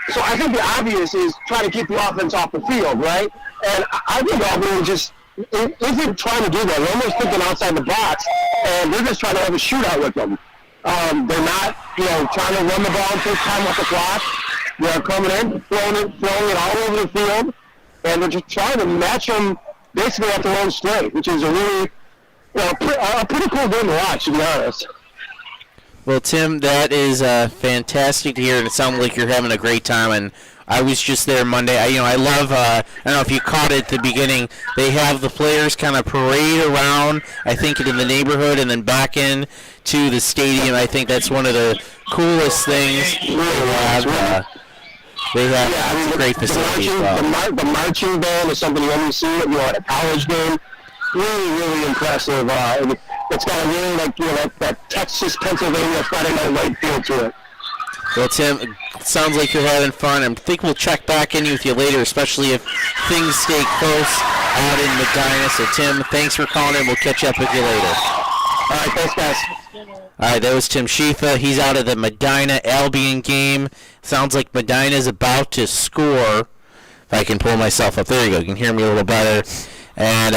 So I think the obvious is trying to keep the offense off the field, right? And I think Albion just isn't trying to do that. They're almost thinking outside the box, and they're just trying to have a shootout with them. They're not, trying to run the ball and take time off the clock. They're coming in, throwing it all over the field, and they're just trying to match them basically at their own strength, which is a really, a pretty cool game to watch, to be honest. Well, Tim, that is fantastic to hear, and it sounds like you're having a great time. And I was just there Monday. I love. I don't know if you caught it at the beginning. They have the players kind of parade around, I think, in the neighborhood, and then back in to the stadium. I think that's one of the coolest things they have great facilities. The marching band is something you only see at a college game. Really, really impressive. It's got a really that Texas, Pennsylvania Friday Night Light feel to it. Well, Tim, it sounds like you're having fun. I think we'll check back in with you later, especially if things stay close out in Medina. So, Tim, thanks for calling in. We'll catch up with you later. All right, thanks, guys. All right, that was Tim Schieffa. He's out of the Medina-Albion game. Sounds like Medina's about to score. If I can pull myself up. There you go. You can hear me a little better. And,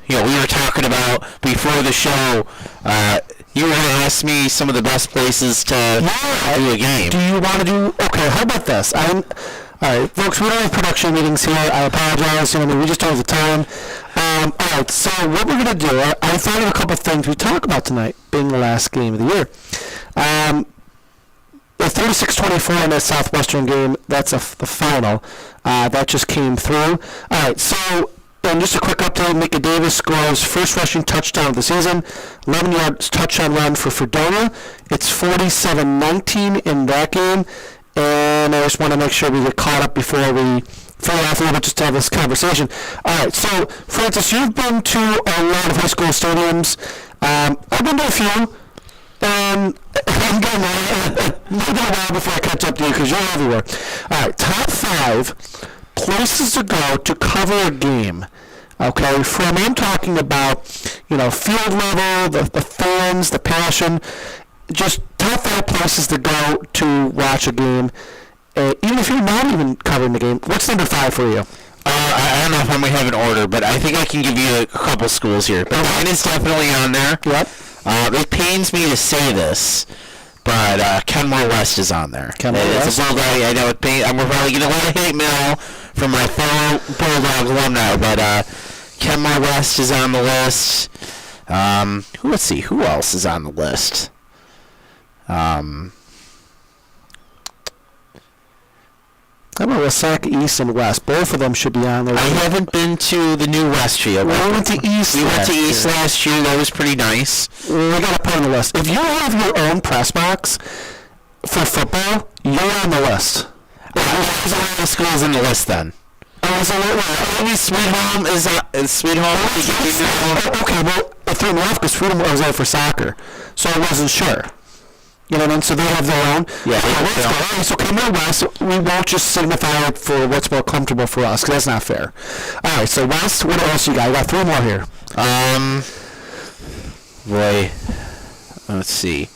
we were talking about before the show, you were going to ask me some of the best places to do a game. Do you want to do... Okay, how about this? All right, folks, we don't have production meetings here. I apologize. We just don't have the time. All right, so what we're going to do, I thought of a couple of things we talk about tonight, being the last game of the year. The 36-24 in that Southwestern game, that's the final. That just came through. All right, so... And just a quick update, Micah Davis scores first rushing touchdown of the season, 11-yard touchdown run for Fredonia. It's 47-19 in that game, and I just want to make sure we get caught up before we fire off a little bit just to have this conversation. All right, so, Francis, you've been to a lot of high school stadiums. I've been to a few. It'll be a while before I catch up to you because you're everywhere. All right, top 5 places to go to cover a game. Okay, I'm talking about, field level, the fans, the passion, just top 5 places to go to watch a game, even if you're not even covering the game. What's number 5 for you? I don't know if I'm going to have an order, but I think I can give you a couple schools here. But mine is definitely on there. Yep. It pains me to say this, but Kenmore West is on there. Kenmore West? It's a Bulldog. I know we're probably getting a lot of hate mail from my fellow Bulldog alumni, but Kenmore West is on the list. Let's see, who else is on the list? How about Wasaka East and West? Both of them should be on there. I haven't been to the new Westfield. We went to East. We went to East last year. That was pretty nice. We got to put on the list. If you have your own press box for football, you're on the list. There's a lot of schools in the list then. Maybe Sweet Home is Sweet Home. Okay, well, I threw them off because Sweet Home was there for soccer, so I wasn't sure. You know what I mean? So they have their own. Yeah, they have their own. So come on, West. We won't just signify it for what's more comfortable for us, because that's not fair. All right, so West, what else you got? I got 3 more here. Boy, let's see.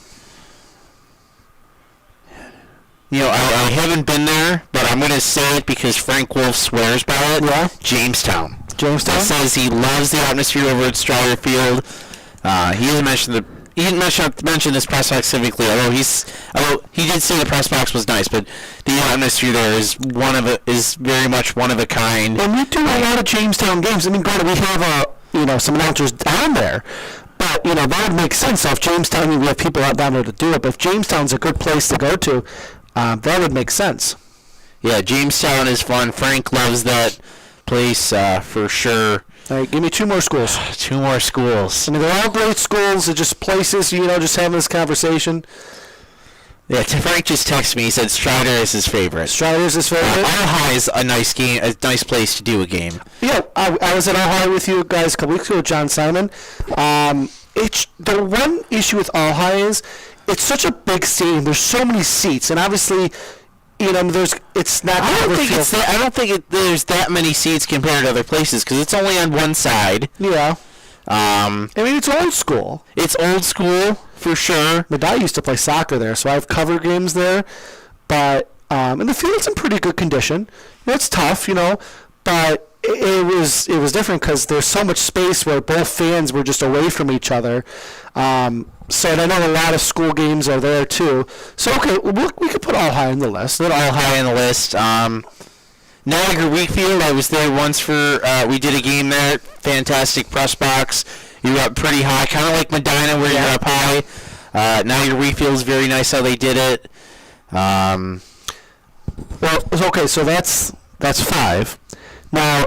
You know, I haven't been there, but I'm going to say it because Frank Wolf swears by it. Yeah? Jamestown. Jamestown? He says he loves the atmosphere over at Strider Field. He hasn't mentioned this press box specifically, although he did say the press box was nice, but the atmosphere there is very much one of a kind. And we do a lot of Jamestown games. I mean, granted, we have some announcers down there. But, that would make sense. So if Jamestown, we have people out down there to do it. But if Jamestown's a good place to go to, that would make sense. Yeah, Jamestown is fun. Frank loves that place for sure. All right, give me 2 more schools. 2 more schools. I mean, they're all great schools. They're just places, just having this conversation. Yeah, Frank just texted me. He said Strider is his favorite. Strider is his favorite? All High is a nice game, a nice place to do a game. Yeah, I was at All High with you guys a couple weeks ago with John Simon. The one issue with All High is it's such a big stadium. There's so many seats, and obviously, it's not. I don't think there's that many seats compared to other places because it's only on one side. Yeah. I mean, it's old school. It's old school for sure. My dad used to play soccer there, so I've covered games there. But and the field's in pretty good condition. It's tough, but it was different because there's so much space where both fans were just away from each other. So I know a lot of school games are there too. So okay, we could put All High on the list. Put All High on the list. Niagara Wheatfield, I was there once for, we did a game there. Fantastic press box. You were up pretty high, kind of like Medina where you're up high. Niagara Wheatfield's very nice how they did it. Well, okay, so that's 5. Now,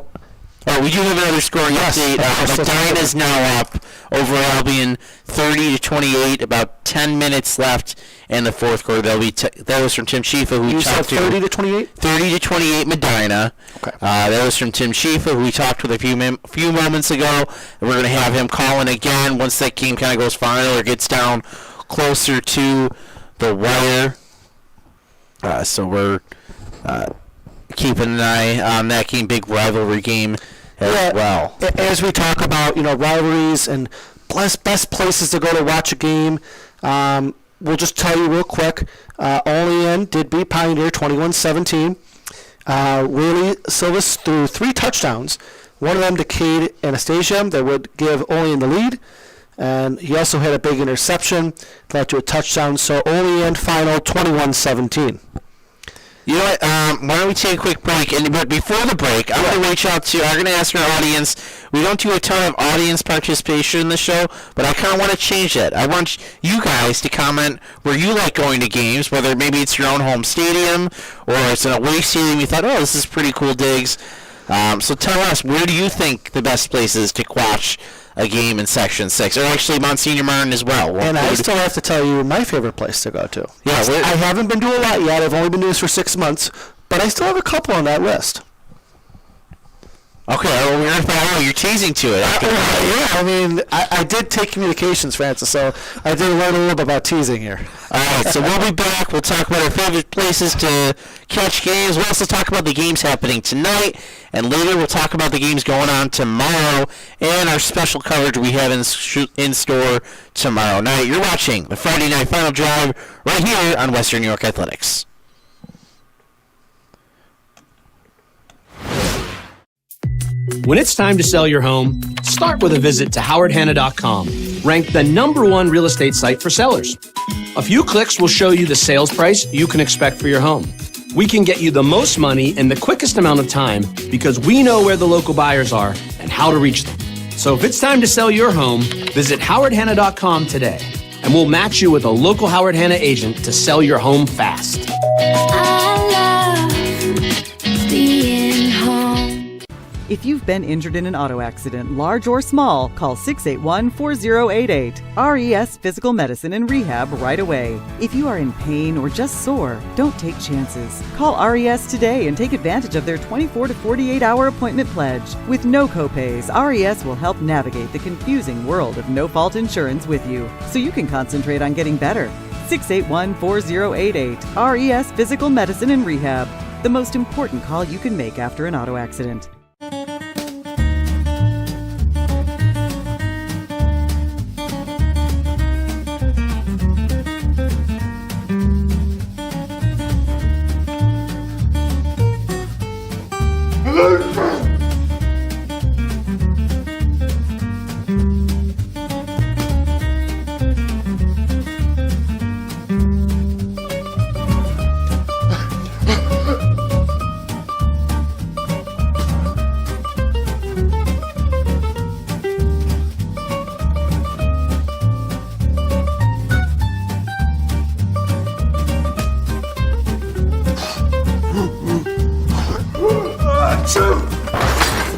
we do have another scoring update. Medina is now up over Albion 30-28. About 10 minutes left in the fourth quarter. That was from Tim Schiefa, who we talked to. 30-28. 30-28 Medina. Okay. That was from Tim Schiefa, who we talked with a few moments ago. And we're going to have him call in again once that game kind of goes final or gets down closer to the wire. So we're keeping an eye on that game, big rivalry game as well. As we talk about, rivalries and best places to go to watch a game, we'll just tell you real quick. Olean did beat Pioneer 21-17. Willie Silvas threw 3 touchdowns. One of them to Cade Anastasia that would give Olean the lead. And he also had a big interception that led to a touchdown. So Olean final 21-17. You know what? Why don't we take a quick break? But before the break, I'm going to reach out to. I'm going to ask our audience. We don't do a ton of audience participation in the show, but I kind of want to change that. I want you guys to comment where you like going to games, whether maybe it's your own home stadium or it's an away stadium. You thought, this is pretty cool digs. So tell us, where do you think the best place is to watch a game in Section 6, or actually Monsignor Martin as well? And I still have to tell you my favorite place to go to. Yeah, I haven't been to a lot yet. I've only been doing this for 6 months, but I still have a couple on that list. Okay, well, we're going to find out. You're teasing to it. Yeah, I mean, I did take communications, Francis, so I did learn a little bit about teasing here. All right, so we'll be back. We'll talk about our favorite places to catch games. We'll also talk about the games happening tonight, and later we'll talk about the games going on tomorrow and our special coverage we have in store tomorrow night. You're watching the Friday Night Final Drive right here on Western New York Athletics. When it's time to sell your home, start with a visit to howardhanna.com, ranked the #1 real estate site for sellers. A few clicks will show you the sales price you can expect for your home. We can get you the most money in the quickest amount of time because we know where the local buyers are and how to reach them. So if it's time to sell your home, visit howardhanna.com today, and we'll match you with a local Howard Hanna agent to sell your home fast. I love If you've been injured in an auto accident, large or small, call 681-4088. RES Physical Medicine and Rehab right away. If you are in pain or just sore, don't take chances. Call RES today and take advantage of their 24 to 48-hour appointment pledge. With no copays, RES will help navigate the confusing world of no-fault insurance with you, so you can concentrate on getting better. 681-4088. RES Physical Medicine and Rehab. The most important call you can make after an auto accident.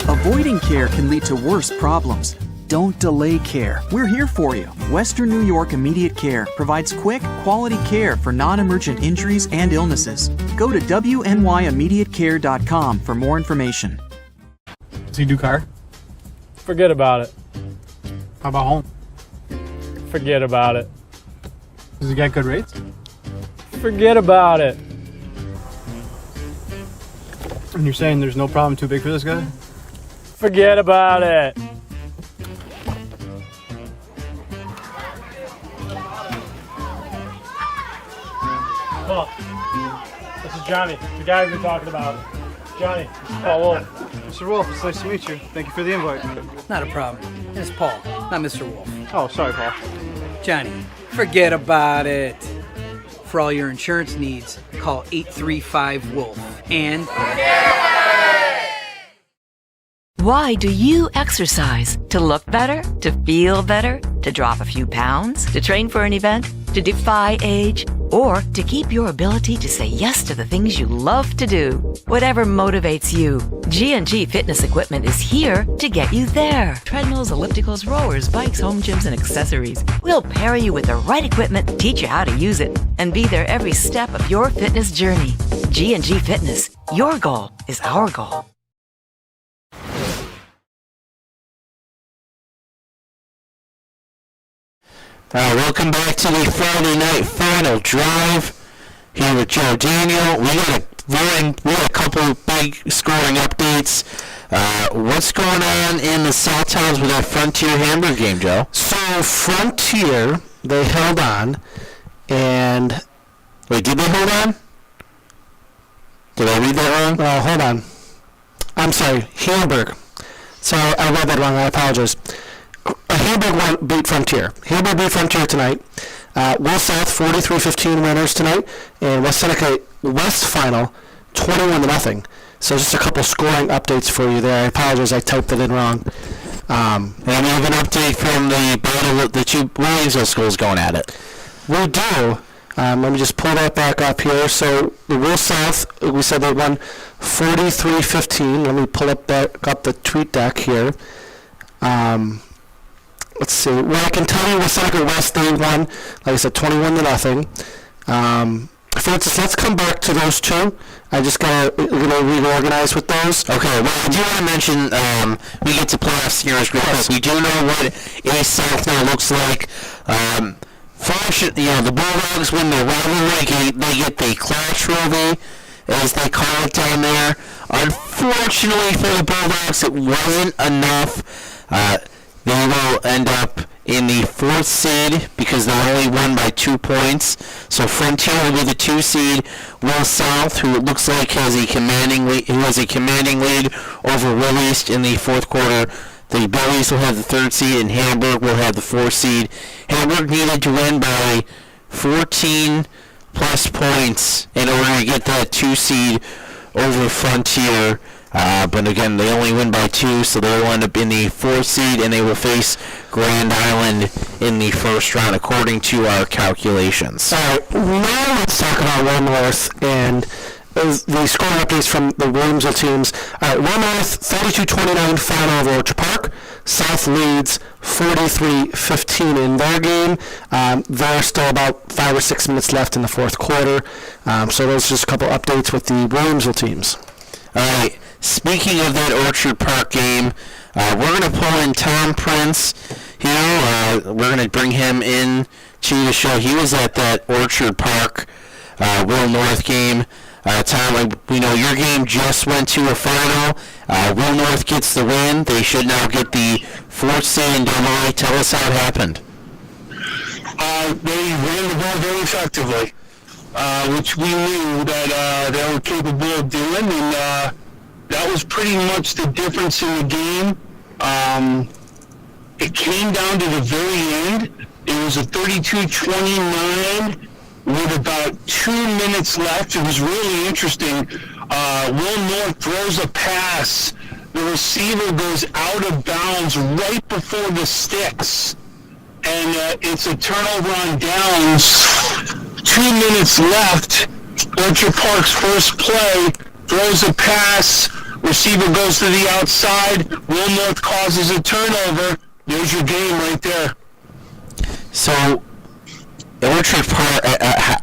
Avoiding care can lead to worse problems. Don't delay care. We're here for you. Western New York Immediate Care provides quick, quality care for non-emergent injuries and illnesses. Go to wnyimmediatecare.com for more information. Does he do car? Forget about it. How about home? Forget about it. Does he get good rates? Forget about it. And you're saying there's no problem too big for this guy? Forget about it. Paul, this is Johnny, the guy we've been talking about. Johnny, this is Paul Wolf. Mr. Wolf, it's nice to meet you. Thank you for the invite. Not a problem. It's Paul, not Mr. Wolf. Oh, sorry, Paul. Johnny, forget about it. For all your insurance needs, call 835-WOLF. And... Why do you exercise? To look better? To feel better? To drop a few pounds? To train for an event? To defy age? Or to keep your ability to say yes to the things you love to do? Whatever motivates you, G&G Fitness Equipment is here to get you there. Treadmills, ellipticals, rowers, bikes, home gyms, and accessories. We'll pair you with the right equipment, teach you how to use it, and be there every step of your fitness journey. G&G Fitness. Your goal is our goal. Welcome back to the Friday Night Final Drive here with Joe Daniel. We got a couple of big scoring updates. What's going on in the South Towns with that Frontier Hamburg game, Joe? So Frontier, they held on, and... Wait, did they hold on? Did I read that wrong? Oh, hold on. I'm sorry, Hamburg. Sorry, I read that wrong. I apologize. Hamburg beat Frontier. Hamburg beat Frontier tonight. Will South 43-15 winners tonight, and West Seneca West final 21-0. So just a couple scoring updates for you there. I apologize, I typed it in wrong. And we have an update from the battle, the two Williamsville schools going at it. We do. Let me just pull that back up here. So the Will South, we said they won 43-15. Let me pull up the tweet deck here. Let's see. Well, I can tell you West Seneca West, they won, like I said, 21-0. Francis, let's come back to those two. I just got to reorganize with those. Okay, well, I do want to mention, we get to playoff series real quick. We do know what East South now looks like. Fortunately, the Bulldogs win their rivalry. They get the Clash Trophy, as they call it down there. Unfortunately for the Bulldogs, it wasn't enough. They will end up in the 4th seed because they only won by 2 points. So Frontier will be the 2 seed. Will South, who it looks like has a commanding lead, over Will East in the 4th quarter. The Billies will have the 3rd seed, and Hamburg will have the 4th seed. Hamburg needed to win by 14 plus points in order to get that 2 seed over Frontier. But again, they only win by 2, so they will end up in the 4th seed, and they will face Grand Island in the 1st round, according to our calculations. All right, now let's talk about Will North. And the scoring updates from the Williamsville teams. All right, Will North 32-29 final over Orchard Park. South leads 43-15 in their game. There's still about 5 or 6 minutes left in the fourth quarter. So those are just a couple updates with the Williamsville teams. All right. Speaking of that Orchard Park game, we're going to pull in Tom Prince here. We're going to bring him in to the show. He was at that Orchard Park Will North game. Tom, we know your game just went to a final. Will North gets the win. They should now get the 4th seed in AA. Tell us how it happened. They ran the ball very effectively, which we knew that they were capable of doing, and that was pretty much the difference in the game. It came down to the very end. It was a 32-29 with about 2 minutes left. It was really interesting. Will North throws a pass. The receiver goes out of bounds right before the sticks. And it's a turnover on downs. 2 minutes left. Orchard Park's first play. Throws a pass. Receiver goes to the outside. Will North causes a turnover. There's your game right there. So, Orchard Park,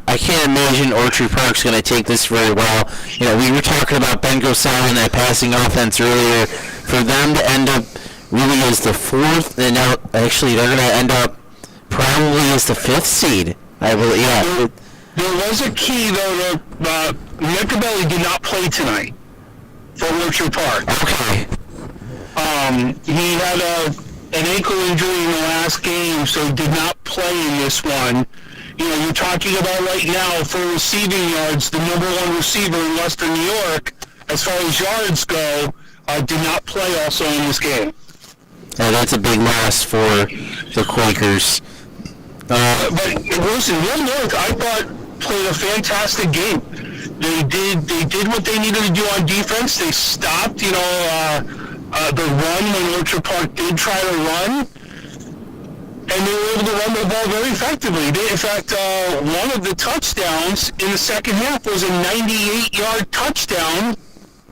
I can't imagine Orchard Park's going to take this very well. You know, we were talking about Ben Gosal and that passing offense earlier. For them to end up really as the 4th, and now actually they're going to end up probably as the 5th seed. I believe, yeah. There was a key, though, that Nicabelli did not play tonight for Orchard Park. Okay. He had an ankle injury in the last game, so he did not play in this one. You know, you're talking about right now for receiving yards, the number 1 receiver in Western New York, as far as yards go, did not play also in this game. That's a big loss for the Quakers. But listen, Will North, I thought, played a fantastic game. They did what they needed to do on defense. They stopped, the run when Orchard Park did try to run, and they were able to run the ball very effectively. In fact, one of the touchdowns in the second half was a 98-yard touchdown,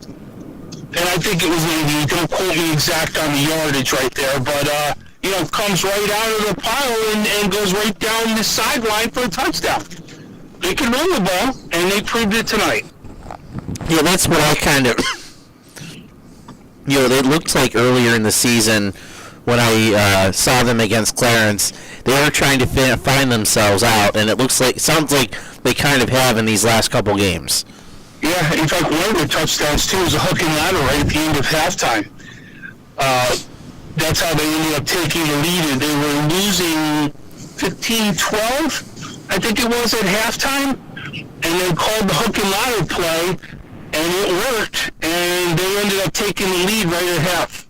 and I think it was 98. Don't quote me exact on the yardage right there, but comes right out of the pile and goes right down the sideline for a touchdown. They can run the ball, and they proved it tonight. Yeah, that's what I kind of... it looked like earlier in the season when I saw them against Clarence, they were trying to find themselves out, and sounds like they kind of have in these last couple games. Yeah, in fact, one of their touchdowns, too, was a hook and ladder right at the end of halftime. That's how they ended up taking the lead. They were losing 15-12, I think it was, at halftime, and they called the hook and ladder play, and it worked, and they ended up taking the lead right at half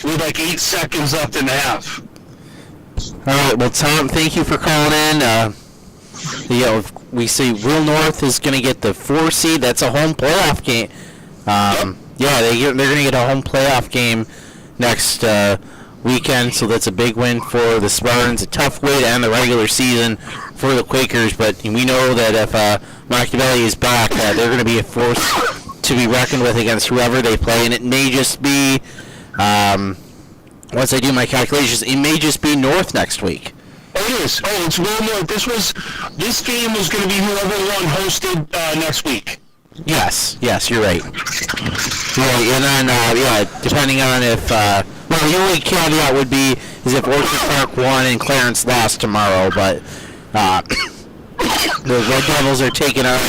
with like 8 seconds left in the half. All right, well, Tom, thank you for calling in. We see Will North is going to get the 4 seed. That's a home playoff game. Yeah, they're going to get a home playoff game next weekend, so that's a big win for the Spartans. A tough way to end the regular season for the Quakers, but we know that if Machiavelli is back, they're going to be a force to be reckoned with against whoever they play, and it may just be, once I do my calculations, it may just be North next week. Oh, it is. Oh, it's Will North. This game was going to be whoever won hosted next week. Yes, you're right. Right, and then, depending on if, the only caveat would be is if Orchard Park won and Clarence lost tomorrow, but the Red Devils are taking on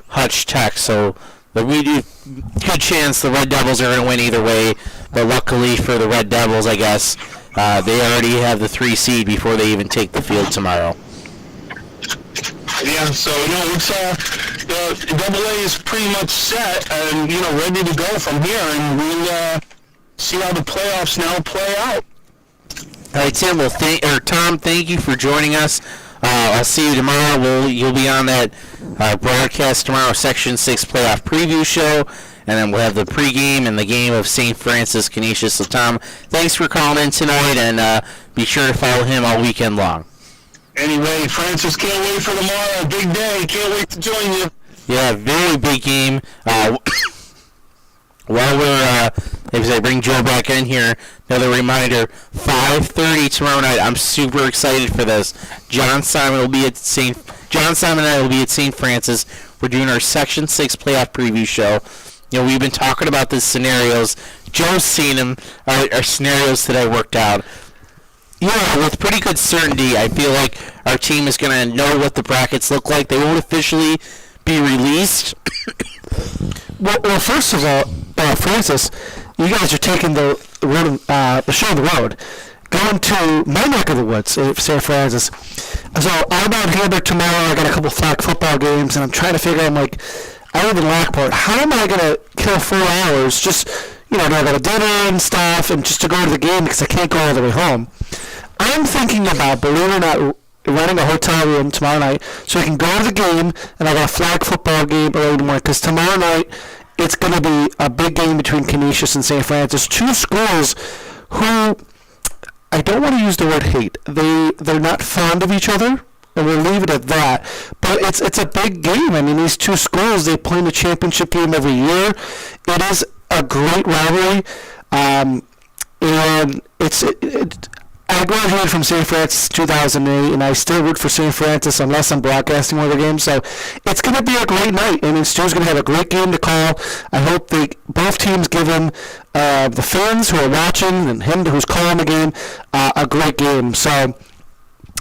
Hutch Tech, so good chance the Red Devils are going to win either way, but luckily for the Red Devils, I guess, they already have the 3 seed before they even take the field tomorrow. Yeah, so, it's, the AA is pretty much set and, ready to go from here, and we'll see how the playoffs now play out. All right, Tim, Tom, thank you for joining us. I'll see you tomorrow. You'll be on that broadcast tomorrow, Section 6 playoff preview show, and then we'll have the pregame and the game of St. Francis Canisius. So, Tom, thanks for calling in tonight, and be sure to follow him all weekend long. Anyway, Francis, can't wait for tomorrow. Big day. Can't wait to join you. Yeah, very big game. While we're, as I bring Joe back in here, another reminder, 5:30 tomorrow night. I'm super excited for this. John Simon and I will be at St. Francis. We're doing our Section 6 playoff preview show. You know, we've been talking about these scenarios. Joe's seen them, our scenarios that I worked out. Yeah, with pretty good certainty, I feel like our team is going to know what the brackets look like. They won't officially be released. Well, first of all, Francis, you guys are taking the show on the road, going to my neck of the woods, St. Francis. So I'm out here tomorrow. I got a couple flag football games, and I'm trying to figure out, I live in Lockport. How am I going to kill 4 hours just, to go to dinner and stuff and just to go to the game because I can't go all the way home? I'm thinking about, believe it or not, renting a hotel room tomorrow night so I can go to the game, and I got a flag football game early in the morning because tomorrow night it's going to be a big game between Canisius and St. Francis, two schools who, I don't want to use the word hate. They're not fond of each other, and we'll leave it at that. But it's a big game. I mean, these two schools, they play in the championship game every year. It is a great rivalry, and I graduated from St. Francis 2008, and I still root for St. Francis unless I'm broadcasting one of the games. So it's going to be a great night, and Stu's going to have a great game to call. I hope both teams give him, the fans who are watching and him who's calling the game, a great game. So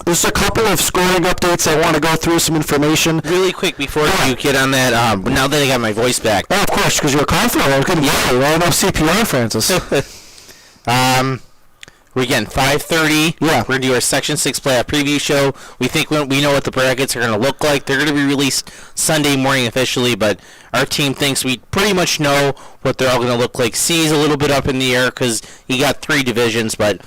there's a couple of scoring updates. I want to go through some information. Really quick before you get on that, now that I got my voice back. Oh, of course, because you're confident. I was going to yell. I know CPR, Francis. We're getting 5:30. Yeah. We're going to do our Section 6 playoff preview show. We think we know what the brackets are going to look like. They're going to be released Sunday morning officially, but our team thinks we pretty much know what they're all going to look like. C is a little bit up in the air because you got 3 divisions, but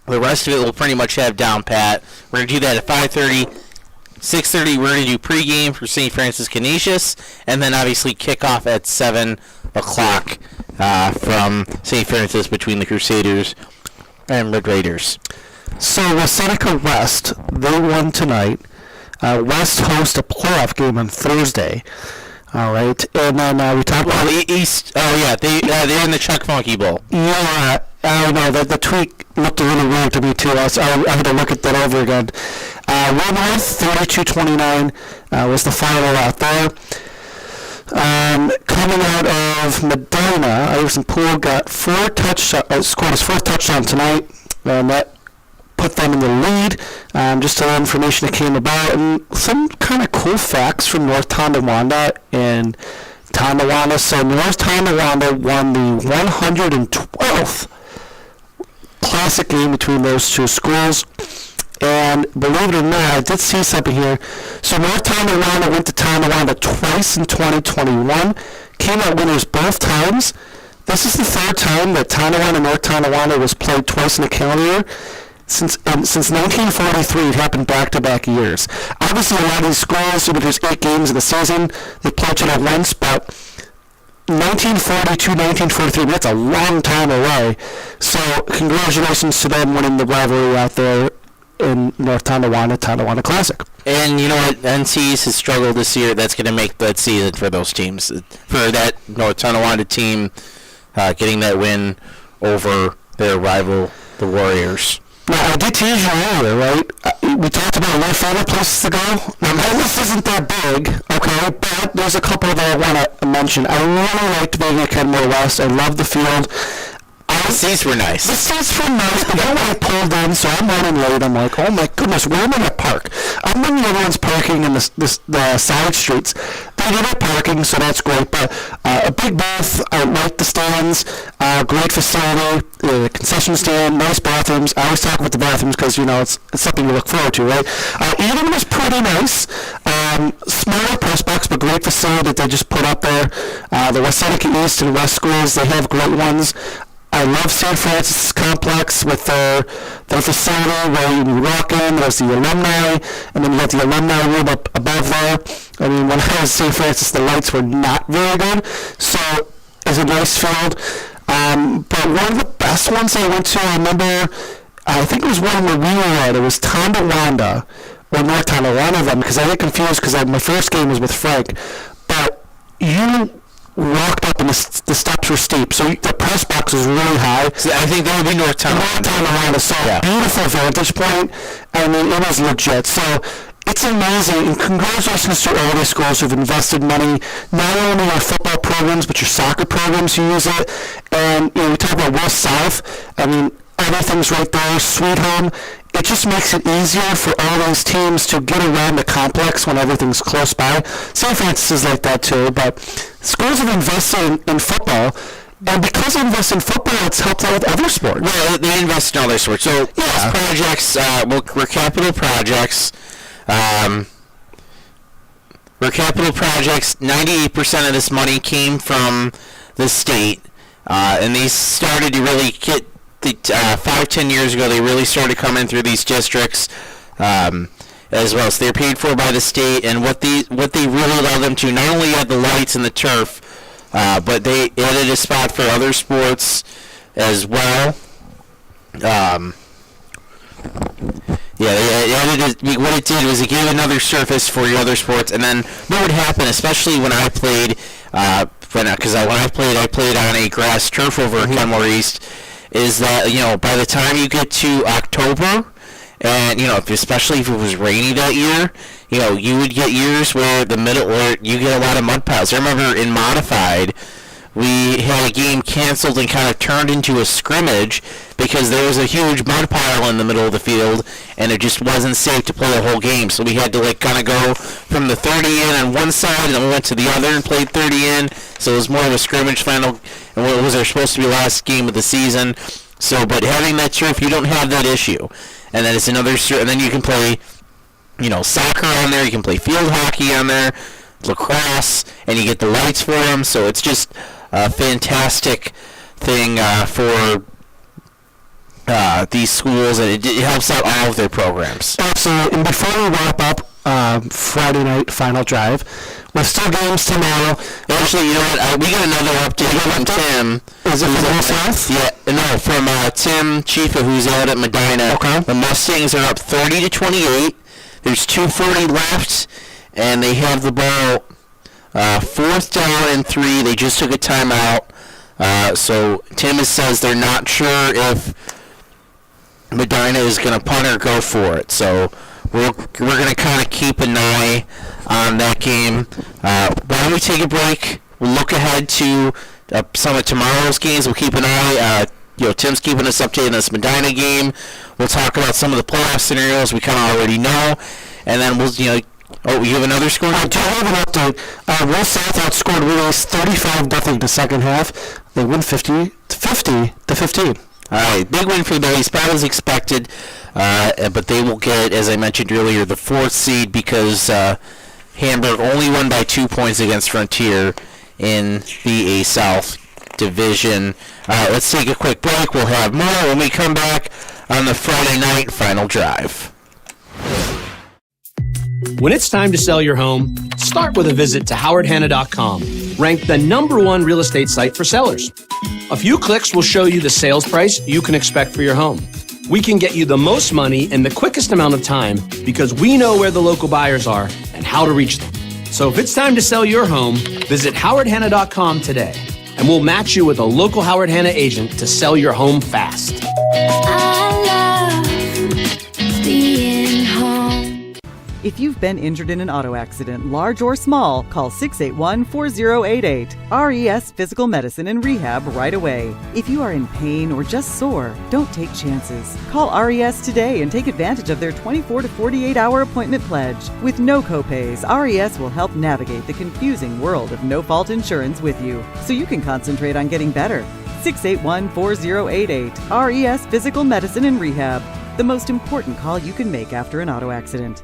the rest of it we'll pretty much have down pat. We're going to do that at 5:30. 6:30, we're going to do pregame for St. Francis Canisius, and then obviously kickoff at 7 o'clock from St. Francis between the Crusaders and Red Raiders. So with Seneca West, they won tonight. West host a playoff game on Thursday. All right, and then we talked about East. Oh yeah, they're in the Chuck Funky Bowl. Yeah, I know that the tweet looked a little weird to me too. I had to look at that over again. Winworth 32-29 was the final out there. Coming out of Medina, Iverson Poole got scored his fourth touchdown tonight, and that put them in the lead. Just a little information that came about, and some kind of cool facts from North Tonawanda and Tonawanda. So North Tonawanda won the 112th classic game between those two schools. And believe it or not, I did see something here. So North Tonawanda went to Tonawanda twice in 2021. Came out winners both times. This is the third time that Tonawanda and North Tonawanda was played twice in a calendar year. Since 1943, it happened back-to-back years. Obviously, a lot of these schools, there's 8 games in the season. They play each other once, but 1942, 1943, that's a long time away. So congratulations to them winning the rivalry out there in North Tonawanda Classic. And you know what? NCs has struggled this year. That's going to make that season for those teams. For that North Tonawanda team getting that win over their rival, the Warriors. Now, I did tease you earlier, right? We talked about my favorite places to go. Now, my list isn't that big, okay? But there's a couple that I want to mention. I really liked being at Kenmore West. I love the field. The seats were nice. The seats were nice, but then when I pulled in, so I'm running late, I'm like, oh my goodness, where am I going to park? I'm when everyone's parking in the side streets. They get up parking, so that's great, but a big booth, I like the stands, great facility, the concession stand, nice bathrooms. I always talk about the bathrooms because, it's something you look forward to, right? Eden was pretty nice. Smaller press box, but great facility that they just put up there. The West Seneca East and West schools, they have great ones. I love St. Francis Complex with their facility where you walk in, there's the alumni, and then you got the alumni room up above there. I mean, when I was St. Francis, the lights were not very good, so it's a nice field. But one of the best ones I went to, I remember, I think it was one where we were at, it was Tonawanda, or Northtown, or one of them, because I get confused because my first game was with Frank. But you walked up and the steps were steep, so the press box was really high. So I think that would be Northtown. Around us, so beautiful vantage point. I mean, it was legit. So it's amazing, and congratulations to all the schools who've invested money, not only in your football programs, but your soccer programs who use it. And, we talk about West South. I mean, everything's right there, Sweet Home. It just makes it easier for all those teams to get around the complex when everything's close by. St. Francis is like that too, but schools have invested in football, and because they invest in football, it's helped out with other sports. Well, they invest in other sports. So these projects were capital projects. Were capital projects. 98% of this money came from the state, and they started to really get 5-10 years ago. They really started coming through these districts as well. So they're paid for by the state, and what they really allowed them to not only add the lights and the turf, but they added a spot for other sports as well. What it did was it gave another surface for your other sports, and then what would happen, especially when I played, I played on a grass turf over at Kenmore East, is that by the time you get to October, and especially if it was rainy that year, you would get years where you get a lot of mud piles. I remember in Modified, we had a game canceled and kind of turned into a scrimmage because there was a huge mud pile in the middle of the field, and it just wasn't safe to play the whole game. So we had to kind of go from the 30 in on one side, and then we went to the other and played 30 in. So it was more of a scrimmage final, and what was supposed to be last game of the season. So, but having that turf, you don't have that issue, and then it's another. And then you can play, soccer on there. You can play field hockey on there, lacrosse, and you get the lights for them. So it's just a fantastic thing for these schools, and it helps out all of their programs. Absolutely. And before we wrap up Friday night final drive, with still games tomorrow. Actually, you know what? We got another update from Tim. Is it from South? Yeah, no, from Tim Chifa, who's out at Medina. Okay. The Mustangs are up 30-28. There's 2:40 left, and they have the ball 4th down and 3. They just took a timeout. So Tim says they're not sure if Medina is going to punt or go for it. So we're going to kind of keep an eye on that game. Why don't we take a break? We'll look ahead to some of tomorrow's games. We'll keep an eye. Tim's keeping us updated on this Medina game. We'll talk about some of the playoff scenarios we kind of already know, and then we'll Oh, you have another score? I do have an update. Will South outscored Willis 35-0 the second half. They win 50-15. All right, big win for the Billies, about as expected, but they will get, as I mentioned earlier, the 4th seed because Hamburg only won by 2 points against Frontier in the A South Division. All right, let's take a quick break. We'll have more when we come back on the Friday night final drive. When it's time to sell your home, start with a visit to howardhanna.com, ranked the #1 real estate site for sellers. A few clicks will show you the sales price you can expect for your home. We can get you the most money in the quickest amount of time because we know where the local buyers are and how to reach them. So if it's time to sell your home, visit howardhanna.com today, and we'll match you with a local Howard Hanna agent to sell your home fast. If you've been injured in an auto accident, large or small, call 681-4088. RES Physical Medicine and Rehab right away. If you are in pain or just sore, don't take chances. Call RES today and take advantage of their 24 to 48-hour appointment pledge. With no copays, RES will help navigate the confusing world of no-fault insurance with you, so you can concentrate on getting better. 681-4088. RES Physical Medicine and Rehab. The most important call you can make after an auto accident.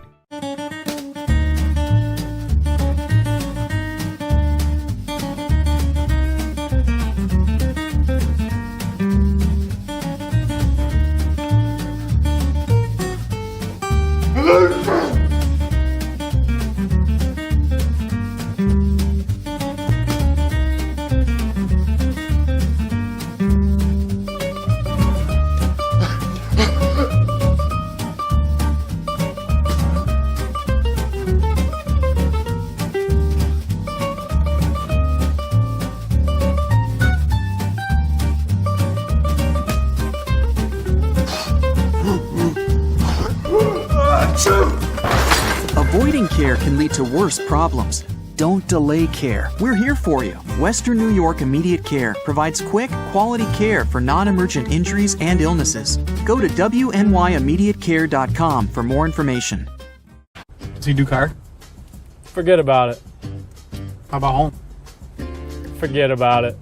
Avoiding care can lead to worse problems. Don't delay care. We're here for you. Western New York Immediate Care provides quick, quality care for non-emergent injuries and illnesses. Go to wnyimmediatecare.com for more information. Does he do car? Forget about it. How about home? Forget about it.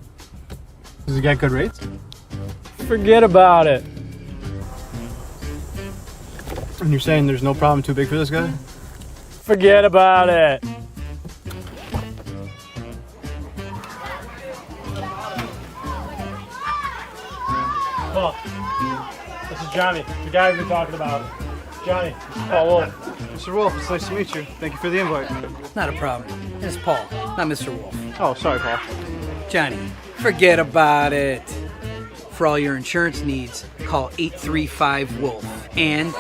Does he get good rates? Forget about it. And you're saying there's no problem too big for this guy? Forget about it. Paul, this is Johnny, the guy we've been talking about. Johnny, Paul Wolf. Mr. Wolf, it's nice to meet you. Thank you for the invite. Not a problem. It's Paul, not Mr. Wolf. Oh, sorry, Paul. Johnny, forget about it. For all your insurance needs, call 835-WOLF. And...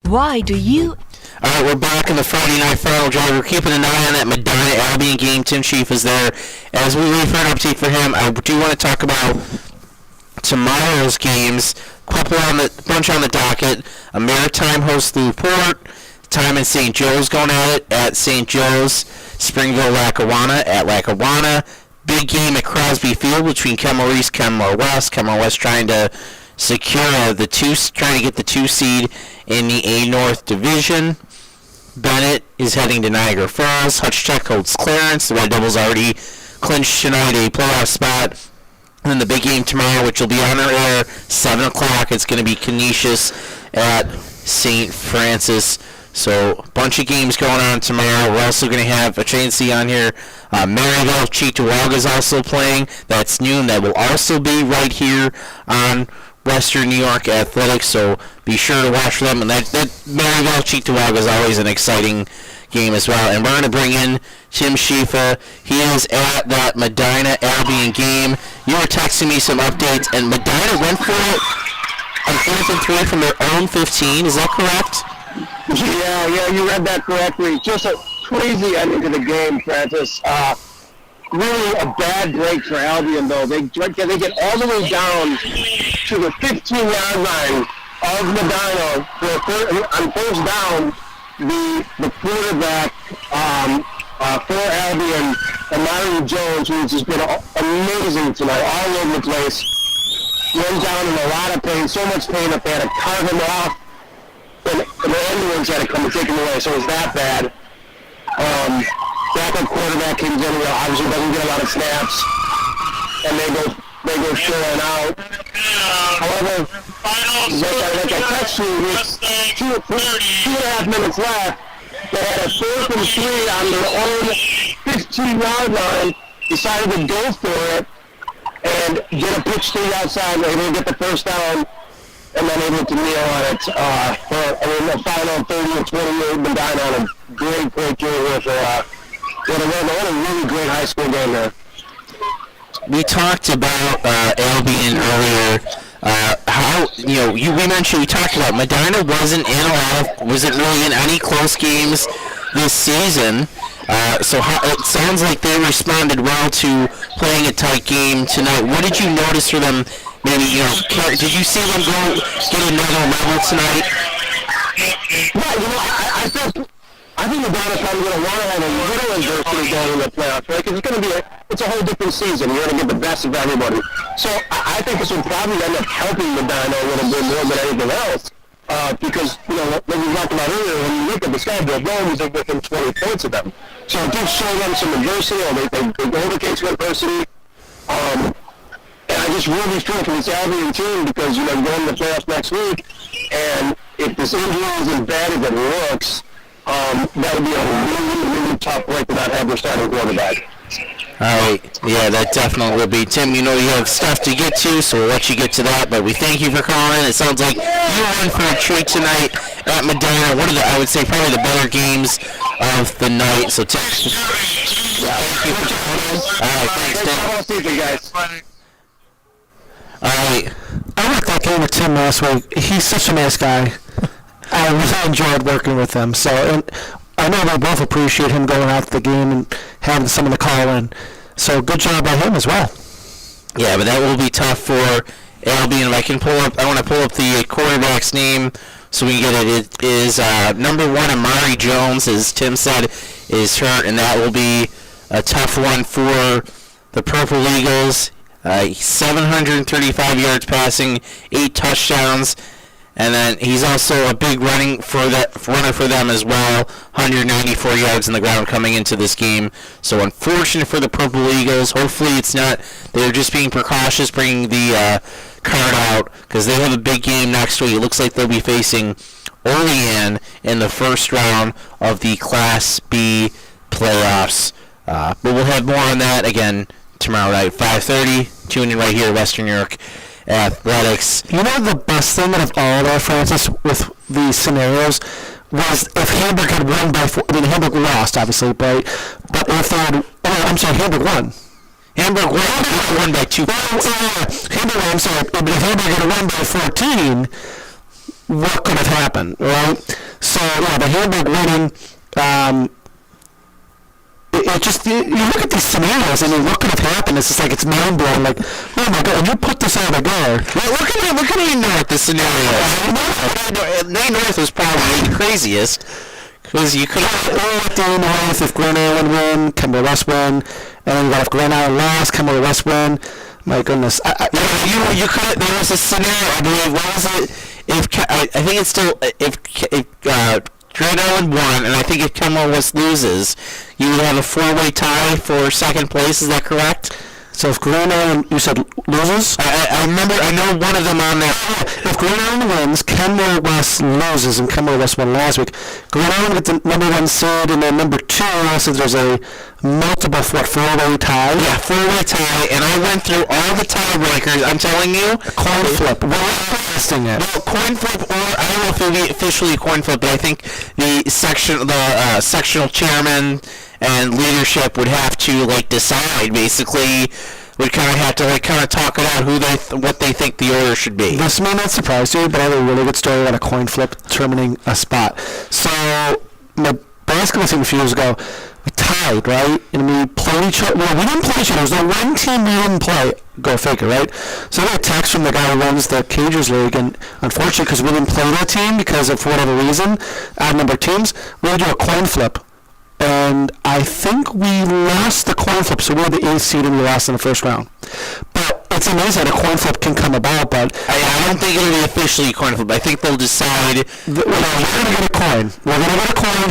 Why do you... All right, we're back in the Friday Night Final Drive. We're keeping an eye on that Medina Albion game. Tim Schief is there. As we wait for an update for him, I do want to talk about tomorrow's games. Bunch on the docket. A Maritime hosts Newport. Time in St. Joe's going at it at St. Joe's. Springville Lackawanna at Lackawanna. Big game at Crosby Field between Kenmore East, Kenmore West. Kenmore West trying to secure trying to get the 2 seed in the A North Division. Bennett is heading to Niagara Falls. Hutch Tech holds Clarence. The Red Devils already clinched tonight a playoff spot. And then the big game tomorrow, which will be on our air, 7 o'clock. It's going to be Canisius at St. Francis. So a bunch of games going on tomorrow. We're also going to have a train C on here. Maryville, Cheektowaga is also playing. That's noon. That will also be right here on Western New York Athletics. So be sure to watch them. And that Maryville, Cheektowaga is always an exciting game as well. And we're going to bring in Tim Schief. He is at that Medina Albion game. You were texting me some updates, and Medina went for it on 4th and 3 from their own 15. Is that correct? Yeah, you read that correctly. Just a crazy ending to the game, Francis. Really a bad break for Albion, though. They get all the way down to the 15-yard line of Medina on first down. The quarterback for Albion, Amari Jones, who's just been amazing tonight, all over the place, went down in a lot of pain, so much pain that they had to carve him off, and the ambulance had to come and take him away, so it was that bad. Backup quarterback comes in, obviously doesn't get a lot of snaps, and they go showing out. However, like I texted you, with 2.5 minutes left, they had a 4th and 3 on their own 15-yard line, decided to go for it, and get a pitch to the outside, and able to get the first down, and then able to kneel on it for a final 30-28 Medina on a great game here for what a really great high school game there. We talked about Albion earlier. We mentioned, we talked about Medina wasn't really in any close games this season. It sounds like they responded well to playing a tight game tonight. What did you notice for them? Maybe, did you see them go get another level tonight? Yeah, I think Medina's probably going to want to have a little adversity going in the playoffs, right? Because it's a whole different season. You're going to get the best of everybody. So I think this will probably end up helping Medina a little bit more than anything else. Because, like we talked about earlier, when you look at the schedule, Rome is within 20 points of them. So it does show them some adversity, or they overcame some adversity. And I just really feel for this Albion team because, going to the playoffs next week, and if this injury is as bad as it looks, that would be a really, really tough break without having their starting quarterback. All right. Yeah, that definitely will be. Tim, you have stuff to get to, so we'll let you get to that. But we thank you for calling. It sounds like you're in for a treat tonight at Medina. One of the, I would say, probably the better games of the night. So, Tim, thank you for calling. All right, thanks, Tim. I'll see you guys. All right. I worked that game with Tim last week. He's such a nice guy. I really enjoyed working with him. So, and I know they both appreciate him going out to the game and having someone to call in. So good job by him as well. Yeah, but that will be tough for Albion. If I can I want to pull up the quarterback's name so we can get it. It is number 1, Amari Jones, as Tim said, is hurt, and that will be a tough one for the Purple Eagles. 735 yards passing, 8 touchdowns, and then he's also a big runner for them as well. 194 yards on the ground coming into this game. So unfortunate for the Purple Eagles. Hopefully it's not. They're just being precautious, bringing the card out because they have a big game next week. It looks like they'll be facing Olean in the first round of the Class B playoffs. But we'll have more on that again tomorrow night, 5:30. Tune in right here, Western New York Athletics. You know the best thing out of all that, Francis, with these scenarios was if Hamburg had won by 4. I mean, Hamburg lost, obviously, but if they had... Oh, I'm sorry, Hamburg won. Hamburg won by 2 points. Hamburg, I'm sorry, but if Hamburg had won by 14, what could have happened, right? So, yeah, the Hamburg winning... It just, you look at these scenarios, I mean, what could have happened? It's just like, it's mind-blowing, like, oh my God, you put this all together. Well, look at North, the scenario. North was probably the craziest, because you could have... North, if Grand Island win, Kemba West win, and then you got if Grand Island lost, Kemba West win. My goodness. You could, there was a scenario, I believe, what was it? I think it's still, if Grand Island won, and I think if Kemba West loses, you would have a 4-way tie for second place. Is that correct? So if Grand Island, you said loses? I remember, I know one of them on there. If Grand Island wins, Kemba West loses, and Kemba West won last week. Grand Island gets the number 1 seed, and then number 2, so there's a multiple 4-way tie. Yeah, 4-way tie, and I went through all the tiebreakers. I'm telling you, coin flip. We're testing it. Well, coin flip, or I don't know if it'll be officially a coin flip, but I think the sectional chairman and leadership would have to decide, basically. Would kind of have to talk about what they think the order should be. This may not surprise you, but I have a really good story about a coin flip determining a spot. So my basketball team a few years ago, we tied, right? And we played each other. Well, we didn't play each other. There was one team we didn't play. Go figure, right? So I got a text from the guy who runs the Cagers League, and unfortunately, because we didn't play that team, because of whatever reason, odd number of teams, we had to do a coin flip. And I think we lost the coin flip, so we were the 8th seed and we lost in the first round. But it's amazing that a coin flip can come about, but... I don't think it'll be officially a coin flip. I think they'll decide... We're going to get a coin. We're going to get a coin.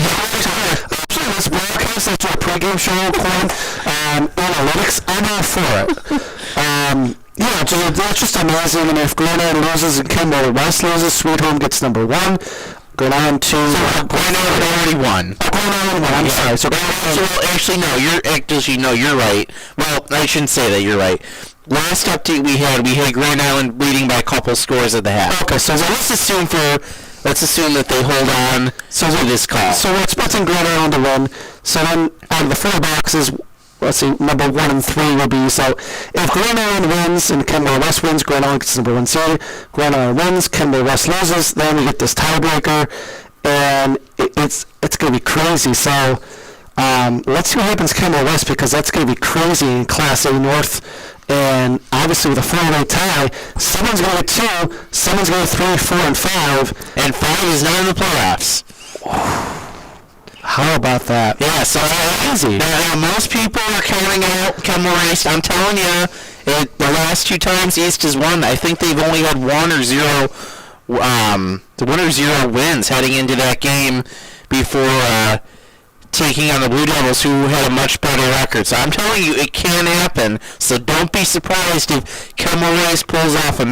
Actually, this broadcast, that's our pregame show, coin, analytics, I'm all for it. Yeah, so that's just amazing. And if Grand Island loses and Kemba West loses, Sweet Home gets number 1. Grand Island 2. So Grand Island already won. Grand Island 1. I'm sorry. So you're right. Well, I shouldn't say that. You're right. Last update we had Grand Island leading by a couple scores at the half. Okay, so let's assume that they hold on to this call. So we're expecting Grand Island to win. So then out of the 4 boxes, let's see, number 1 and 3 will be, so if Grand Island wins and Kemba West wins, Grand Island gets number 1 seed. Grand Island wins, Kemba West loses, then we get this tiebreaker, and it's going to be crazy. So let's see what happens to Kemba West, because that's going to be crazy in Class A North. And obviously with a 4-way tie, someone's going to get 2, someone's going to get 3, 4, and 5. And 5 is not in the playoffs. How about that? Yeah, so easy. Most people are counting out Kemba West. I'm telling you, the last 2 times East has won, I think they've only had 1 or 0 wins heading into that game before taking on the Blue Devils, who had a much better record. So I'm telling you, it can happen. So don't be surprised if Kemba West pulls off a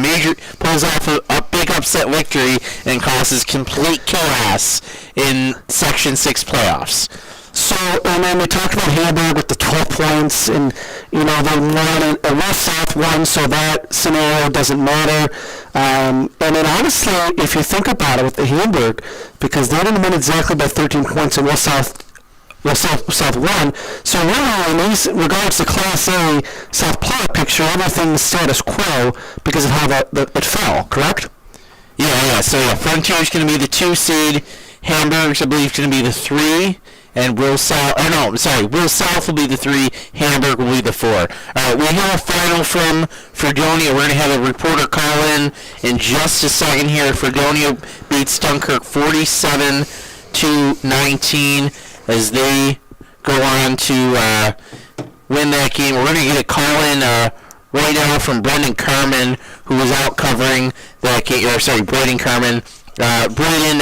big upset victory and causes complete chaos in Section 6 playoffs. So, and then we talked about Hamburg with the 12 points, and, they won, and West-South won, so that scenario doesn't matter. And then, honestly, if you think about it with the Hamburg, because they didn't win exactly by 13 points, and West-South won, so really, in regards to Class A South playoff picture, everything's status quo because of how it fell, correct? Yeah, so Frontier's going to be the 2 seed, Hamburg's, I believe, going to be the 3, and Will South will be the 3, Hamburg will be the 4. We have a final from Fredonia. We're going to have a reporter call in just a second here. Fredonia beats Dunkirk 47-19 as they go on to win that game. We're going to get a call in right now from Brendan Carmen, who was out covering that game. Braden Carmen. Braden,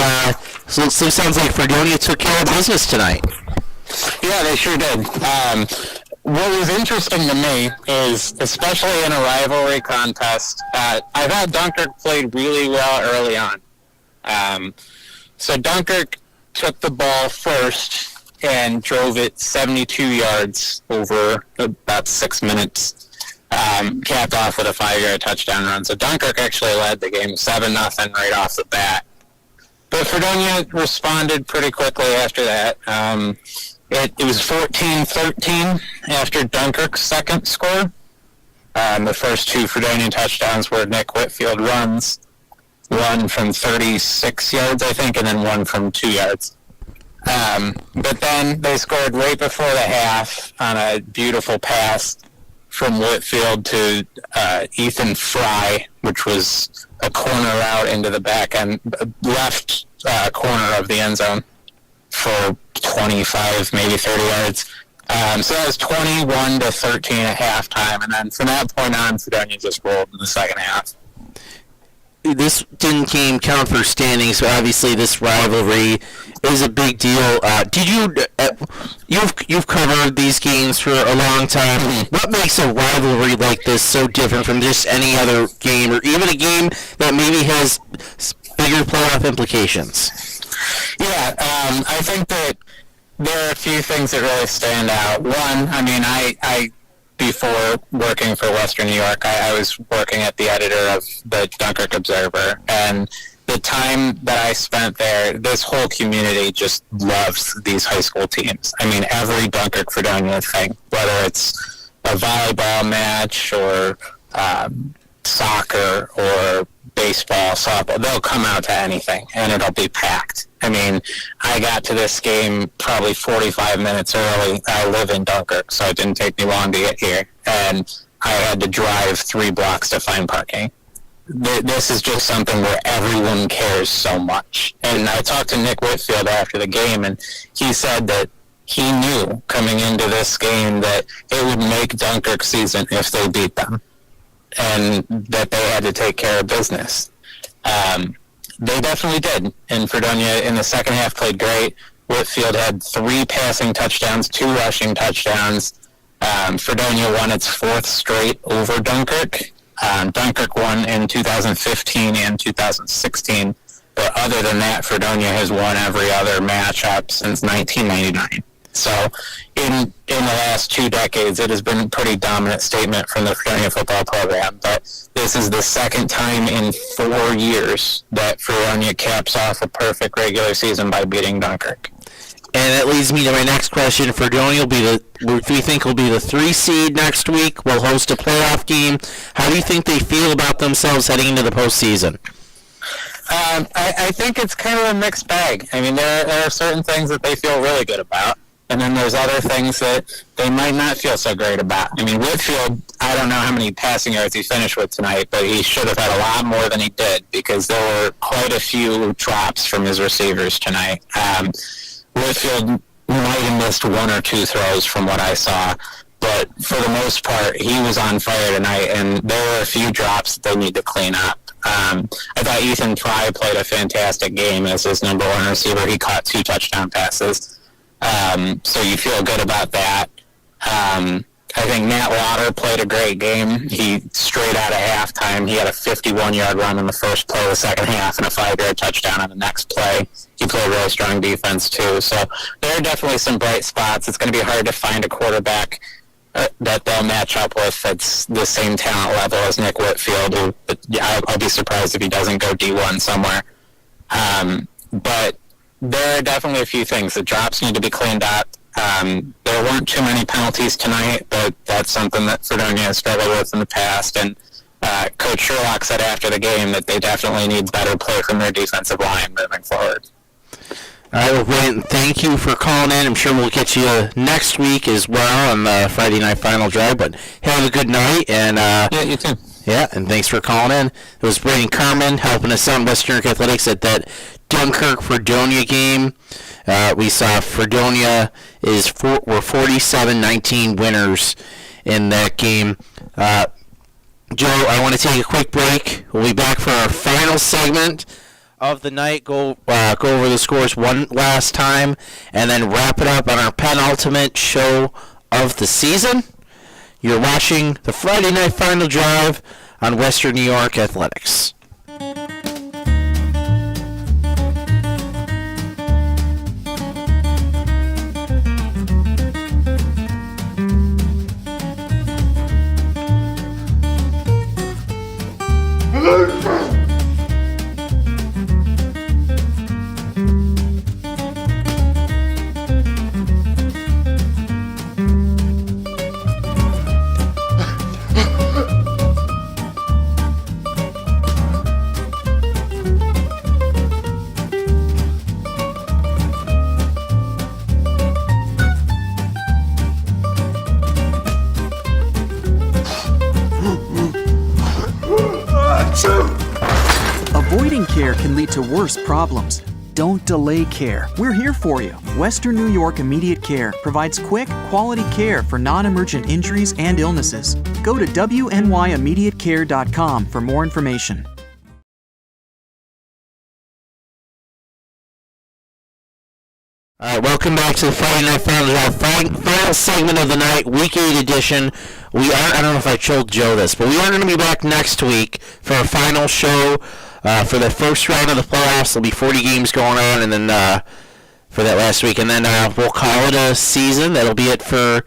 so it sounds like Fredonia took care of business tonight. Yeah, they sure did. What was interesting to me is, especially in a rivalry contest, I thought Dunkirk played really well early on. So Dunkirk took the ball first and drove it 72 yards over about 6 minutes, capped off with a 5-yard touchdown run. So Dunkirk actually led the game 7-0 right off the bat. But Fredonia responded pretty quickly after that. It was 14-13 after Dunkirk's second score. The first 2 Fredonia touchdowns were Nick Whitfield runs, one from 36 yards, I think, and then one from 2 yards. But then they scored right before the half on a beautiful pass from Whitfield to Ethan Fry, which was a corner out into the back end, left corner of the end zone for 25, maybe 30 yards. So that was 21-13 at halftime, and then from that point on, Fredonia just rolled in the second half. This didn't count for standings, so obviously this rivalry is a big deal. You've covered these games for a long time. What makes a rivalry like this so different from just any other game, or even a game that maybe has bigger playoff implications? Yeah, I think that there are a few things that really stand out. One, I mean, I before working for Western New York, I was working at the editor of the Dunkirk Observer, and the time that I spent there, this whole community just loves these high school teams. I mean, every Dunkirk Fredonia thing, whether it's a volleyball match or soccer or baseball, softball, they'll come out to anything, and it'll be packed. I mean, I got to this game probably 45 minutes early. I live in Dunkirk, so it didn't take me long to get here, and I had to drive 3 blocks to find parking. This is just something where everyone cares so much. And I talked to Nick Whitfield after the game, and he said that he knew coming into this game that it would make Dunkirk's season if they beat them, and that they had to take care of business. They definitely did, and Fredonia in the second half played great. Whitfield had 3 passing touchdowns, 2 rushing touchdowns. Fredonia won its 4th straight over Dunkirk. Dunkirk won in 2015 and 2016, but other than that, Fredonia has won every other matchup since 1999. So in the last 2 decades, it has been a pretty dominant statement from the Fredonia football program. But this is the second time in 4 years that Fredonia caps off a perfect regular season by beating Dunkirk. And that leads me to my next question. Fredonia will be we think will be the 3 seed next week. Will host a playoff game. How do you think they feel about themselves heading into the postseason? I think it's kind of a mixed bag. I mean, there are certain things that they feel really good about, and then there's other things that they might not feel so great about. I mean, Whitfield, I don't know how many passing yards he finished with tonight, but he should have had a lot more than he did, because there were quite a few drops from his receivers tonight. Whitfield might have missed 1 or 2 throws from what I saw, but for the most part, he was on fire tonight, and there were a few drops that they need to clean up. I thought Ethan Fry played a fantastic game as his number 1 receiver. He caught 2 touchdown passes. So you feel good about that. I think Matt Lauder played a great game. He, straight out of halftime, he had a 51-yard run in the first play of the second half and a 5-yard touchdown on the next play. He played really strong defense, too. So there are definitely some bright spots. It's going to be hard to find a quarterback that they'll match up with that's the same talent level as Nick Whitfield, who I'll be surprised if he doesn't go D1 somewhere. But there are definitely a few things. The drops need to be cleaned up. There weren't too many penalties tonight, but that's something that Fredonia has struggled with in the past. And Coach Sherlock said after the game that they definitely need better play from their defensive line moving forward. All right, well, Brandon, thank you for calling in. I'm sure we'll get you next week as well on the Friday night final drive. But have a good night, and Yeah, you too. yeah, and thanks for calling in. It was Brandon Carmen helping us out in Western New York Athletics at that Dunkirk-Fredonia game. We saw Fredonia were 47-19 winners in that game. Joe, I want to take a quick break. We'll be back for our final segment of the night. Go over the scores one last time, and then wrap it up on our penultimate show of the season. You're watching the Friday Night Final Drive on Western New York Athletics. Avoiding care can lead to worse problems. Don't delay care. We're here for you. Western New York Immediate Care provides quick, quality care for non-emergent injuries and illnesses. Go to wnyImmediatecare.com for more information. All right, welcome back to the Friday Night Final Drive, final segment of the night, Week 8 edition. I don't know if I told Joe this, but we are going to be back next week for our final show for the first round of the playoffs. There'll be 40 games going on, and then for that last week, and then we'll call it a season. That'll be it for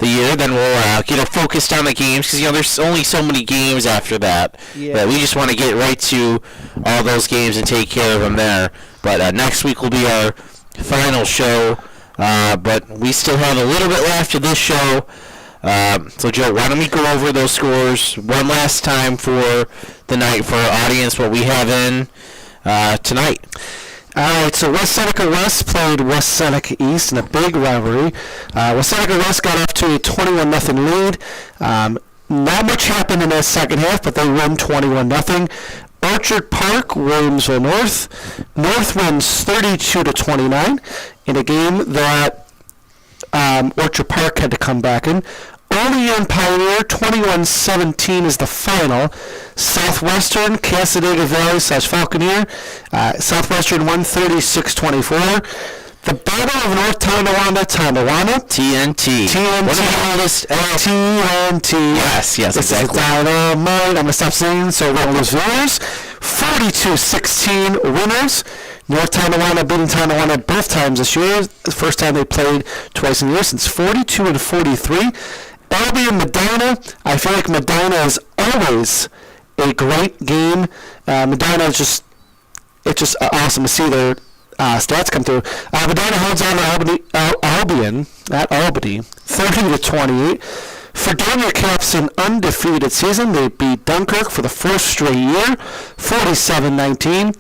the year. Then we'll get focused on the games, because there's only so many games after that. Yeah. But we just want to get right to all those games and take care of them there. But next week will be our final show, but we still have a little bit left of this show. So Joe, why don't we go over those scores one last time for the night for our audience, what we have in tonight. All right, so West Seneca West played West Seneca East in a big rivalry. West Seneca West got off to a 21-0 lead. Not much happened in that second half, but they won 21-0. Orchard Park, Williamsville North. North wins 32-29 in a game that Orchard Park had to come back in. Olean Pioneer 21-17 is the final. Southwestern, Casadega Valley / Falconeer. Southwestern won 36-24. The Battle of North Tonawanda. TNT. One of the oldest. TNT. Yes, This exactly. is the dynamite. I'm going to stop singing, so we're going to lose viewers. 42-16 winners. North Tonawanda beating Tonawanda both times this year. The first time they played twice in a year since 42-43. Albion Medina. I feel like Medina is always a great game. Medina is just awesome to see their stats come through. Medina holds on to Albion at Albany, 30-28. Fredonia caps an undefeated season. They beat Dunkirk for the fourth straight year, 47-19.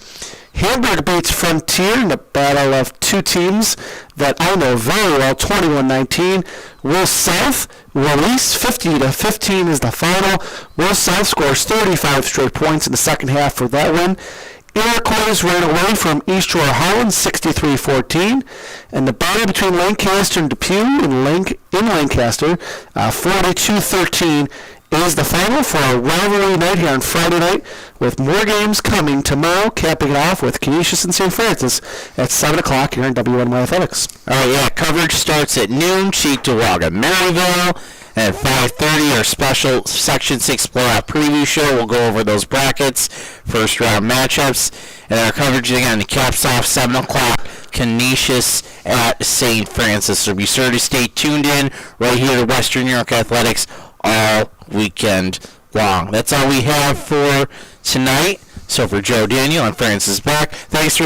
Hamburg beats Frontier in a battle of two teams that I know very well, 21-19. Will South release 50-15 is the final. Will South scores 35 straight points in the second half for that win. Iroquois ran away from East Shore Holland 63-14, and the battle between Lancaster and Depew in Lancaster 42-13 is the final for a rivalry night here on Friday night, with more games coming tomorrow, capping it off with Canisius and St. Francis at 7 o'clock here on WNY Athletics. All right, yeah, coverage starts at noon, Cheektowaga, Maryville. At 5:30, our special Section 6 playoff preview show. We'll go over those brackets, first round matchups, and our coverage again caps off 7 o'clock, Canisius at St. Francis. So be sure to stay tuned in right here to Western New York Athletics all weekend long. That's all we have for tonight. So for Joe Daniel, I'm Francis Beck. Thanks for